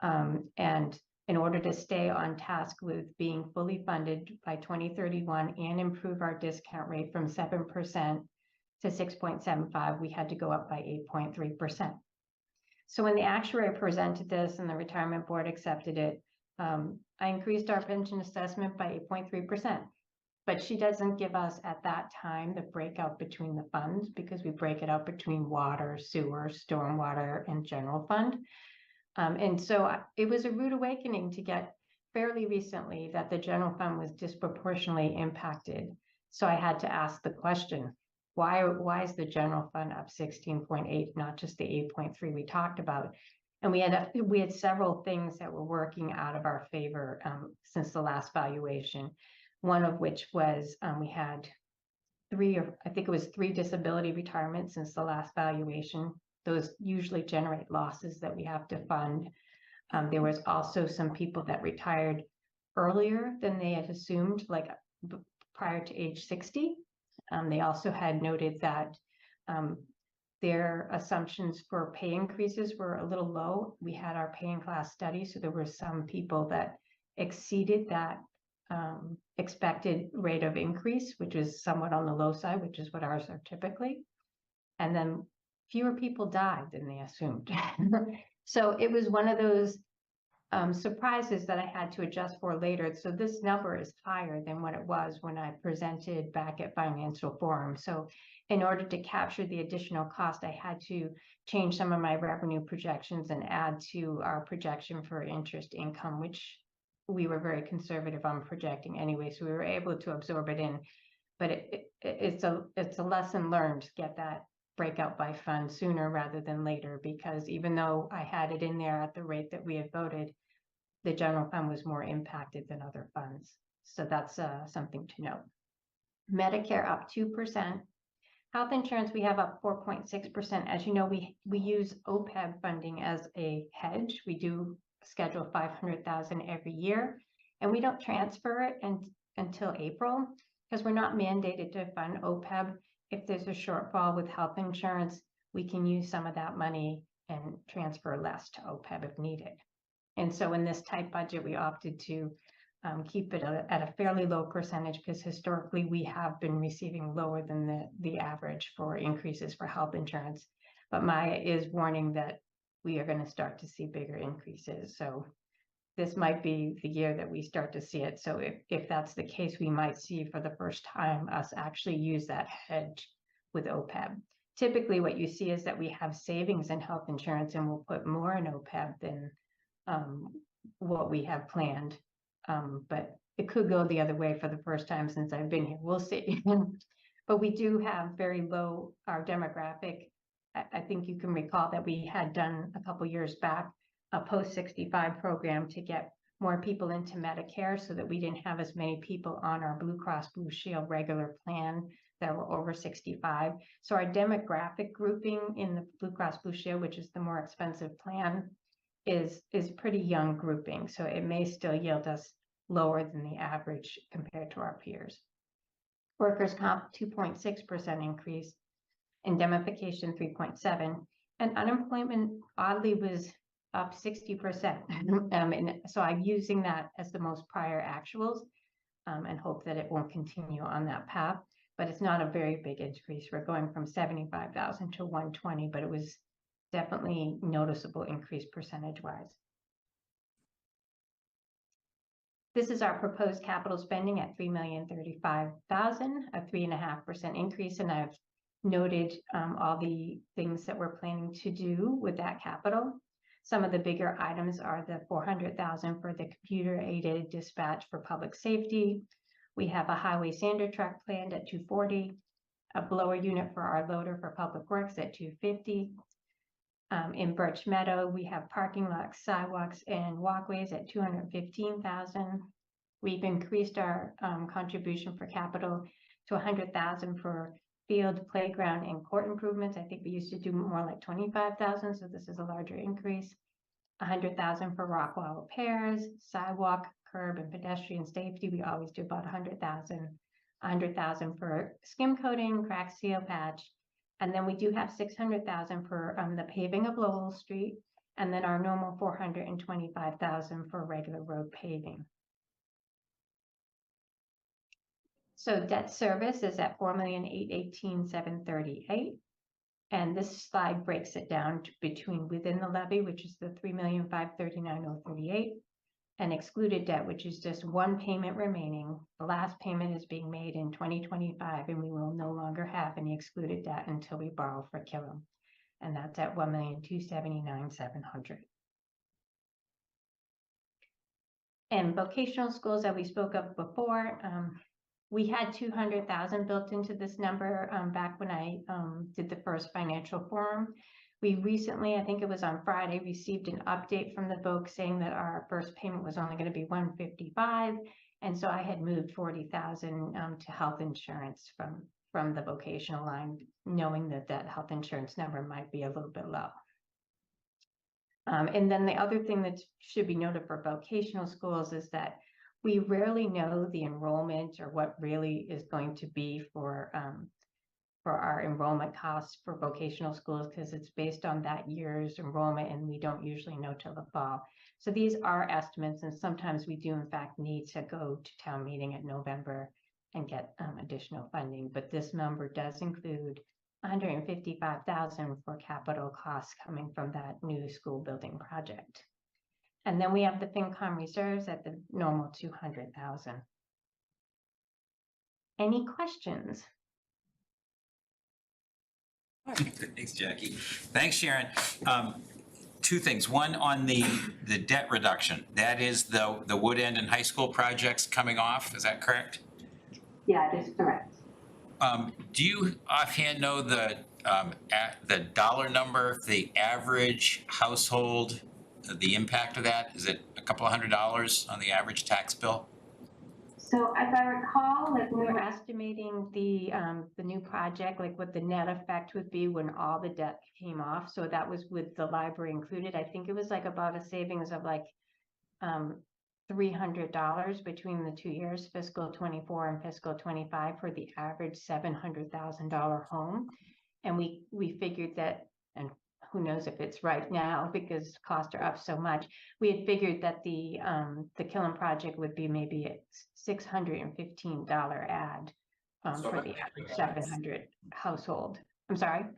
[SPEAKER 11] And in order to stay on task with being fully funded by 2031 and improve our discount rate from 7% to 6.75, we had to go up by 8.3%. So when the actuary presented this and the retirement board accepted it, I increased our pension assessment by 8.3%, but she doesn't give us at that time the breakout between the funds because we break it out between water, sewer, stormwater, and general fund. And so it was a rude awakening to get fairly recently that the general fund was disproportionately impacted. So I had to ask the question, why is the general fund up 16.8, not just the 8.3 we talked about? And we had several things that were working out of our favor since the last valuation. One of which was we had three disability retirements since the last valuation. Those usually generate losses that we have to fund. There was also some people that retired earlier than they had assumed, like prior to age 60. They also had noted that their assumptions for pay increases were a little low. We had our pay in class study, so there were some people that exceeded that expected rate of increase, which is somewhat on the low side, which is what ours are typically. And then fewer people died than they assumed. So it was one of those surprises that I had to adjust for later. So this number is higher than what it was when I presented back at Financial Forum. So in order to capture the additional cost, I had to change some of my revenue projections and add to our projection for interest income, which we were very conservative on projecting anyway. So we were able to absorb it in, but it's a lesson learned to get that breakout by fund sooner rather than later, because even though I had it in there at the rate that we had voted, the general fund was more impacted than other funds. So that's something to note. Medicare up 2%. Health insurance, we have up 4.6%. As you know, we use OPEB funding as a hedge. We do schedule 500,000 every year, and we don't transfer it until April because we're not mandated to fund OPEB. If there's a shortfall with health insurance, we can use some of that money and transfer less to OPEB if needed. And so in this tight budget, we opted to keep it at a fairly low percentage because historically we have been receiving lower than the average for increases for health insurance. But Maya is warning that we are going to start to see bigger increases. So this might be the year that we start to see it. So if that's the case, we might see for the first time us actually use that hedge with OPEB. Typically what you see is that we have savings in health insurance and we'll put more in OPEB than what we have planned. But it could go the other way for the first time since I've been here. We'll see. But we do have very low, our demographic. I think you can recall that we had done a couple years back a post-65 program to get more people into Medicare so that we didn't have as many people on our Blue Cross Blue Shield regular plan that were over 65. So our demographic grouping in the Blue Cross Blue Shield, which is the more expensive plan, is pretty young grouping. So it may still yield us lower than the average compared to our peers. Workers' comp 2.6% increase, indemnification 3.7%, and unemployment oddly was up 60%. And so I'm using that as the most prior actuals and hope that it won't continue on that path. But it's not a very big increase. We're going from 75,000 to 120, but it was definitely noticeable increase percentage-wise. This is our proposed capital spending at $3,035,000, a 3.5% increase, and I've noted all the things that we're planning to do with that capital. Some of the bigger items are the $400,000 for the computer-aided dispatch for public safety. We have a highway sander truck planned at $240,000, a blower unit for our loader for public works at $250,000. In Birch Meadow, we have parking lots, sidewalks, and walkways at $215,000. We've increased our contribution for capital to $100,000 for field, playground, and court improvements. I think we used to do more like $25,000, so this is a larger increase. $100,000 for rock wall repairs, sidewalk, curb, and pedestrian safety. We always do about $100,000. $100,000 for skim coating, crack seal, patch. And then we do have $600,000 for the paving of Lowell Street, and then our normal $425,000 for regular road paving. So debt service is at $4,818,738, and this slide breaks it down to between within the levy, which is the $3,539,038, and excluded debt, which is just one payment remaining. The last payment is being made in 2025, and we will no longer have any excluded debt until we borrow for Killam, and that's at $1,279,700. And vocational schools that we spoke of before, we had 200,000 built into this number back when I did the first financial forum. We recently, I think it was on Friday, received an update from the VOC saying that our first payment was only going to be 155, and so I had moved 40,000 to health insurance from the vocational line, knowing that that health insurance number might be a little bit low. And then the other thing that should be noted for vocational schools is that we rarely know the enrollment or what really is going to be for our enrollment costs for vocational schools, because it's based on that year's enrollment and we don't usually know till the fall. So these are estimates, and sometimes we do in fact need to go to town meeting in November and get additional funding, but this number does include 155,000 for capital costs coming from that new school building project. And then we have the FinCom reserves at the normal 200,000. Any questions?
[SPEAKER 4] Thanks, Jackie. Thanks, Sharon. Two things. One on the debt reduction. That is the Wood End and high school projects coming off. Is that correct?
[SPEAKER 6] Yeah, that is correct.
[SPEAKER 4] Do you offhand know the dollar number, the average household, the impact of that? Is it a couple of $100 on the average tax bill?
[SPEAKER 6] So as I recall, like
[SPEAKER 11] We're estimating the new project, like what the net effect would be when all the debt came off. So that was with the library included. I think it was like about a savings of like $300 between the 2 years, fiscal 24 and fiscal 25, for the average $700,000 home. And we figured that, and who knows if it's right now because costs are up so much. We had figured that the Killen project would be maybe a $615 ad for the average 700 household. I'm sorry?
[SPEAKER 4] I'm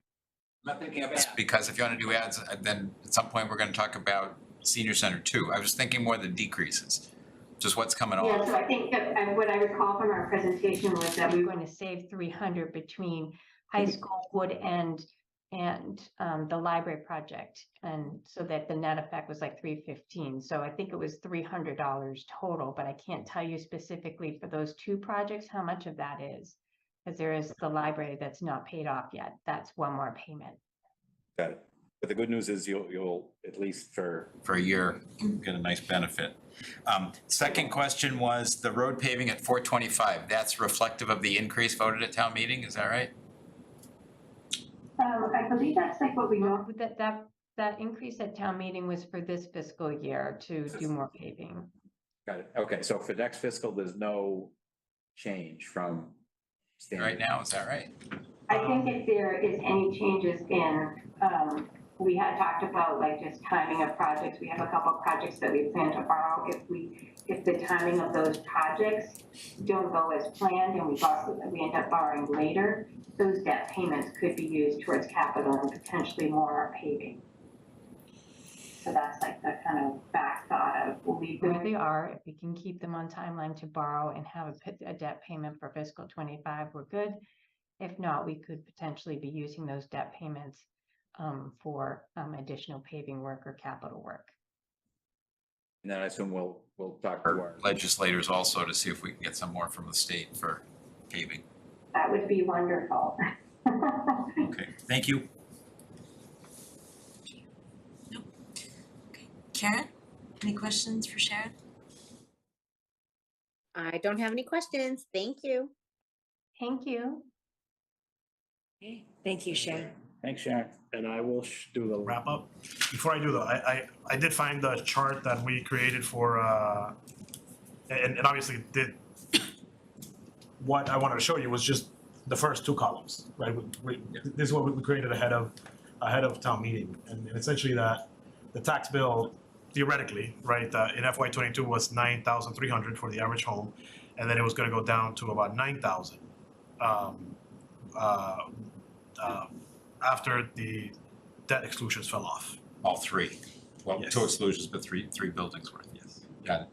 [SPEAKER 4] not thinking of ads. Because if you want to do ads, then at some point we're going to talk about senior center too. I was thinking more the decreases, just what's coming off.
[SPEAKER 6] Yeah, so I think that what I recall from our presentation was that
[SPEAKER 11] We were going to save 300 between high school, Wood End, and the library project, and so that the net effect was like 315. So I think it was $300 total, but I can't tell you specifically for those two projects how much of that is, because there is the library that's not paid off yet. That's one more payment.
[SPEAKER 13] Got it. But the good news is you'll at least for
[SPEAKER 4] a year, get a nice benefit. Second question was the road paving at 425. That's reflective of the increase voted at town meeting, is that right?
[SPEAKER 6] I believe that's like what we know.
[SPEAKER 11] That increase at town meeting was for this fiscal year to do more paving.
[SPEAKER 13] got it. Okay, so for next fiscal, there's no change from standard.
[SPEAKER 4] Right now, is that right?
[SPEAKER 6] I think if there is any changes in, we had talked about like just timing of projects. We have a couple of projects that we plan to borrow. If the timing of those projects don't go as planned and we end up borrowing later, those debt payments could be used towards capital and potentially more paving. So that's like the kind of back thought of
[SPEAKER 11] Where they are, if we can keep them on timeline to borrow and have a debt payment for fiscal 25, we're good. If not, we could potentially be using those debt payments for additional paving work or capital work.
[SPEAKER 13] And then I assume we'll talk to our
[SPEAKER 4] Legislators also to see if we can get some more from the state for paving.
[SPEAKER 6] That would be wonderful.
[SPEAKER 4] Okay, thank you.
[SPEAKER 2] Okay, Karen, any questions for Sharon?
[SPEAKER 14] I don't have any questions. Thank you.
[SPEAKER 11] Thank you.
[SPEAKER 2] Okay, thank you, Sharon.
[SPEAKER 12] Thanks, Sharon.
[SPEAKER 5] And I will do the wrap up. Before I do that, I did find the chart that we created for, and obviously what I wanted to show you was just the first two columns, right? This is what we created ahead of town meeting, and essentially that the tax bill theoretically, right, in FY22 was 9,300 for the average home, and then it was going to go down to about 9,000 after the debt exclusions fell off.
[SPEAKER 4] All three. Well,
[SPEAKER 5] Yes.
[SPEAKER 4] two exclusions, but three buildings worth.
[SPEAKER 5] Yes.
[SPEAKER 4] Got it.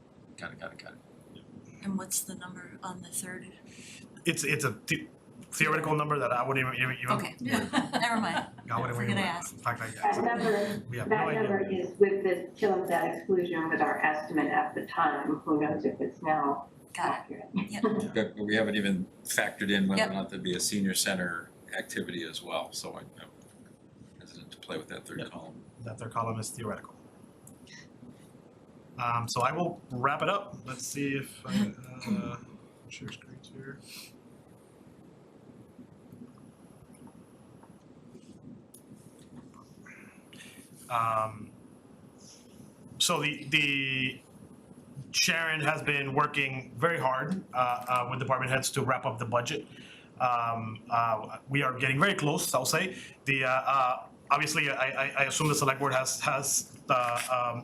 [SPEAKER 2] And what's the number on the third?
[SPEAKER 5] It's theoretical number that I wouldn't even.
[SPEAKER 2] Okay, never mind.
[SPEAKER 5] I wouldn't
[SPEAKER 2] Forget
[SPEAKER 5] even,
[SPEAKER 2] I asked.
[SPEAKER 5] in fact,
[SPEAKER 6] That number,
[SPEAKER 5] we have
[SPEAKER 6] that
[SPEAKER 5] no idea.
[SPEAKER 6] number is with the kilowatt exclusion with our estimate at the time. Who knows if it's now
[SPEAKER 2] Got
[SPEAKER 6] accurate?
[SPEAKER 2] it.
[SPEAKER 13] But we haven't even factored in whether or
[SPEAKER 2] Yep.
[SPEAKER 13] not there'd be a senior center activity as well, so I'm hesitant to play with that third column.
[SPEAKER 5] That third column is theoretical. So I will wrap it up. Let's see if I share screens here. So the Sharon has been working very hard with department heads to wrap up the budget. We are getting very close, I'll say. The obviously, I assume the select board has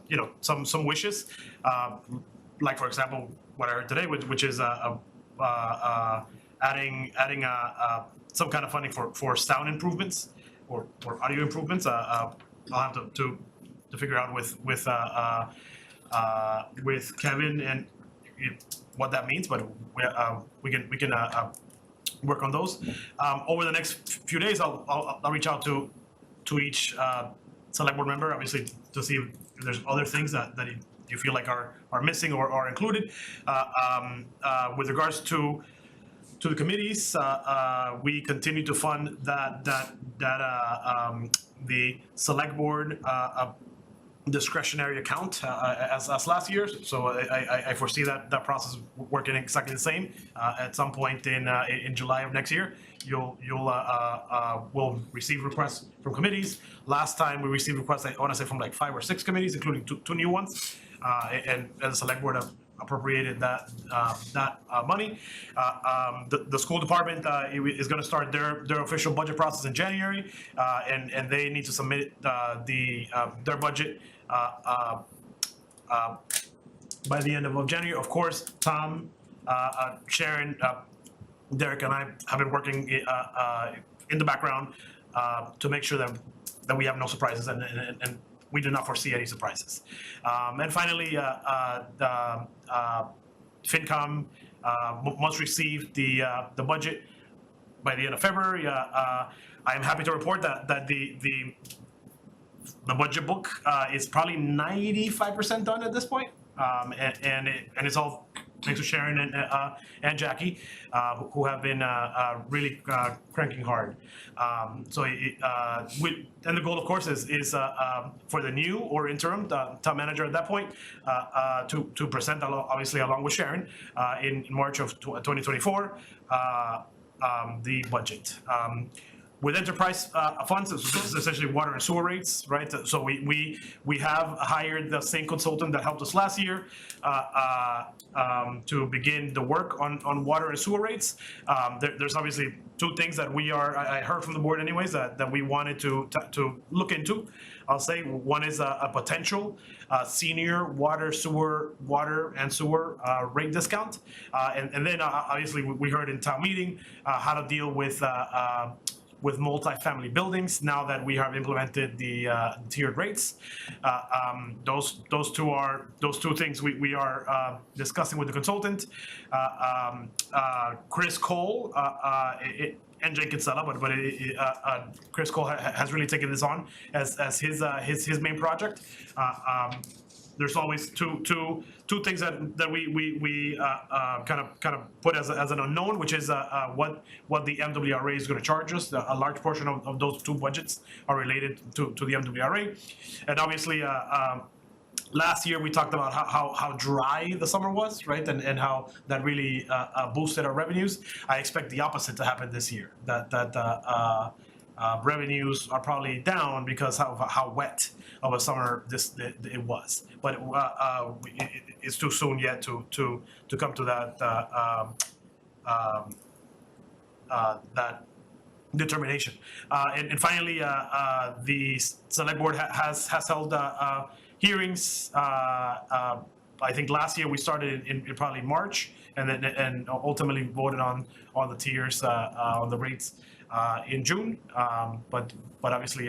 [SPEAKER 5] you know, some wishes, like for example, what I heard today, which is adding some kind of funding for sound improvements or audio improvements. I'll have to figure out with Kevin and what that means, but we can work on those. Over the next few days, I'll reach out to each select board member, obviously, to see if there's other things that you feel like are missing or are included. With regards to the committees, we continue to fund the select board discretionary account as last year. So I foresee that process working exactly the same. At some point in July of next year, we'll receive requests from committees. Last time we received requests, I want to say from like 5 or 6 committees, including two new ones, and the select board appropriated that money. The school department is going to start their official budget process in January, and they need to submit their budget by the end of January. Of course, Tom, Sharon, Derek, and I have been working in the background to make sure that we have no surprises and we do not foresee any surprises. And finally, FinCom must receive the budget by the end of February. I am happy to report that the budget book is probably 95% done at this point, and it's all thanks to Sharon and Jackie, who have been really cranking hard. And the goal, of course, is for the new or interim town manager at that point to present, obviously along with Sharon, in March of 2024, the budget. With enterprise funds, it's essentially water and sewer rates, right? So we have hired the same consultant that helped us last year to begin the work on water and sewer rates. There's obviously two things that I heard from the board anyways, that we wanted to look into. I'll say one is a potential senior water and sewer rate discount. And then obviously we heard in town meeting how to deal with multifamily buildings now that we have implemented the tiered rates. Those two things we are discussing with the consultant. Chris Cole and Jen Kinsella, but Chris Cole has really taken this on as his main project. There's always two things that we kind of put as an unknown, which is what the MWRA is going to charge us. A large portion of those two budgets are related to the MWRA, and obviously last year we talked about how dry the summer was, right, and how that really boosted our revenues. I expect the opposite to happen this year. That revenues are probably down because of how wet of a summer it was. But it's too soon yet to come to that determination. And finally, the select board has held hearings. I think last year we started in probably March, and ultimately voted on the tiers on the rates in June. But obviously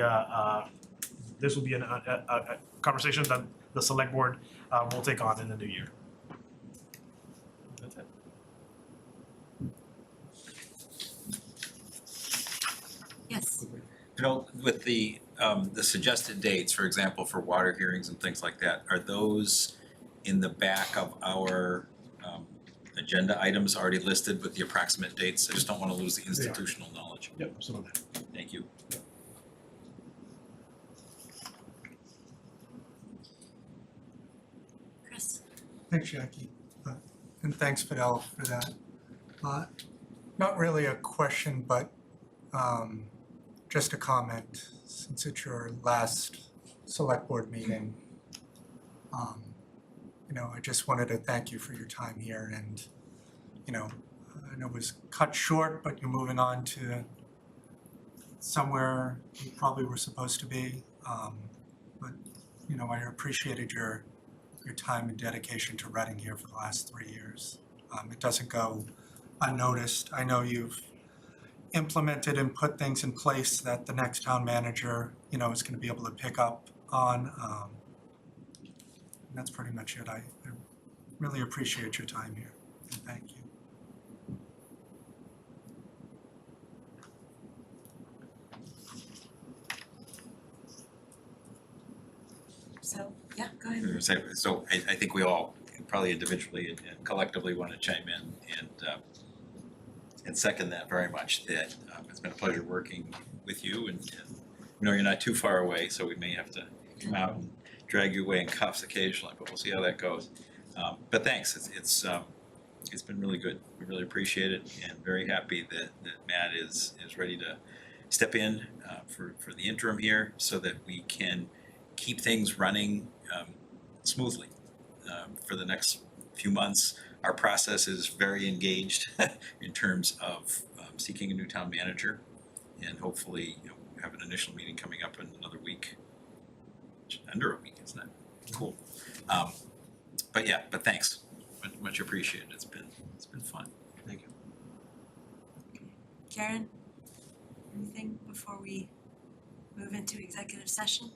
[SPEAKER 5] this will be a conversation that the select board will take on in the new year. That's it.
[SPEAKER 4] Phil, with the suggested dates, for example, for water hearings and things like that, are those in the back of our agenda items already listed with the approximate dates? I just don't wanna lose the institutional knowledge.
[SPEAKER 5] Yep, absolutely.
[SPEAKER 4] Thank you.
[SPEAKER 2] Chris?
[SPEAKER 1] Thanks, Jackie. And thanks, Fidel, for that. Not really a question, but just a comment, since it's your last select board meeting. I just wanted to thank you for your time here and, I know it was cut short, but you're moving on to somewhere you probably were supposed to be. But, I appreciated your time and dedication to Reading here for the last 3 years. It doesn't go unnoticed. I know you've implemented and put things in place that the next town manager, is gonna be able to pick up on. And that's pretty much it. I really appreciate your time here, and thank you.
[SPEAKER 2] So, yeah, go ahead.
[SPEAKER 4] So I think we all probably individually and collectively wanna chime in and second that very much, that it's been a pleasure working with you and you're not too far away, so we may have to come out and drag you away in cuffs occasionally, but we'll see how that goes. But thanks, it's been really good. We really appreciate it and very happy that Matt is ready to step in for the interim here so that we can keep things running smoothly for the next few months. Our process is very engaged in terms of seeking a new town manager, and hopefully have an initial meeting coming up in another week. Under a week, isn't it? Cool. But thanks, much appreciated. It's been fun.
[SPEAKER 7] Thank you.
[SPEAKER 2] Karen, anything before we move into executive session?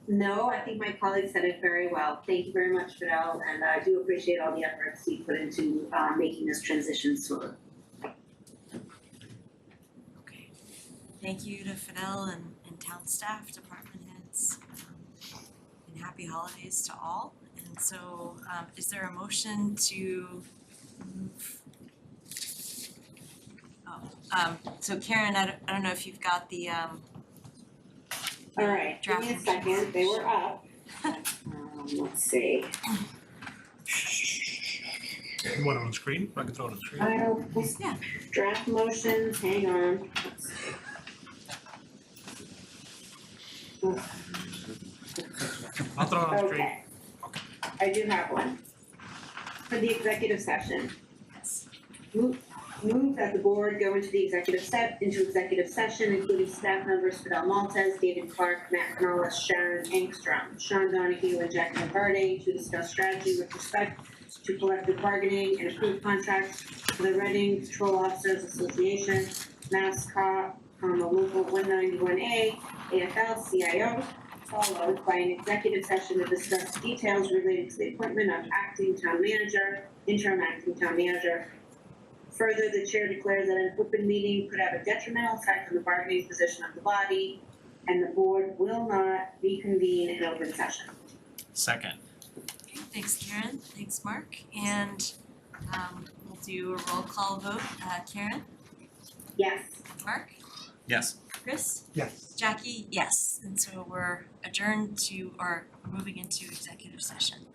[SPEAKER 6] No, I think my colleague said it very well. Thank you very much, Fidel, and I do appreciate all the efforts you put into making this transition smooth.
[SPEAKER 2] Okay. Thank you to Fidel and town staff, department heads, and happy holidays to all. And so, is there a motion to move? So Karen, I don't know if you've got the
[SPEAKER 6] All right, give me a second, they were up. Let's see.
[SPEAKER 5] You want it on the screen? I can throw it on the screen.
[SPEAKER 2] Yeah.
[SPEAKER 6] Draft motions, hang on. Let's see.
[SPEAKER 5] I'll throw it on the screen.
[SPEAKER 6] Okay. I do have one. For the executive session.
[SPEAKER 2] Yes.
[SPEAKER 6] Move that the board go into executive session, including staff members Fidel Maltez, David Clark, Matt Canales, Sharon Engstrom, Sean Donahue, and Jackie Vardy to discuss strategy with respect to collective bargaining and approved contracts for the Reading Patrol Officers Association, MassCop, Local 191A, AFL-CIO, followed by an executive session to discuss details related to the appointment of acting town manager, interim acting town manager. Further, the chair declares that an open meeting could have a detrimental effect on the bargaining position of the body, and the board will not reconvene in open session.
[SPEAKER 8] Second.
[SPEAKER 2] Okay, thanks Karen, thanks Mark, and we'll do a roll call vote. Karen,
[SPEAKER 6] Yes.
[SPEAKER 2] Mark,
[SPEAKER 4] Yes.
[SPEAKER 2] Chris,
[SPEAKER 1] Yes.
[SPEAKER 2] Jackie, yes, and so we're adjourned to, or moving into executive session.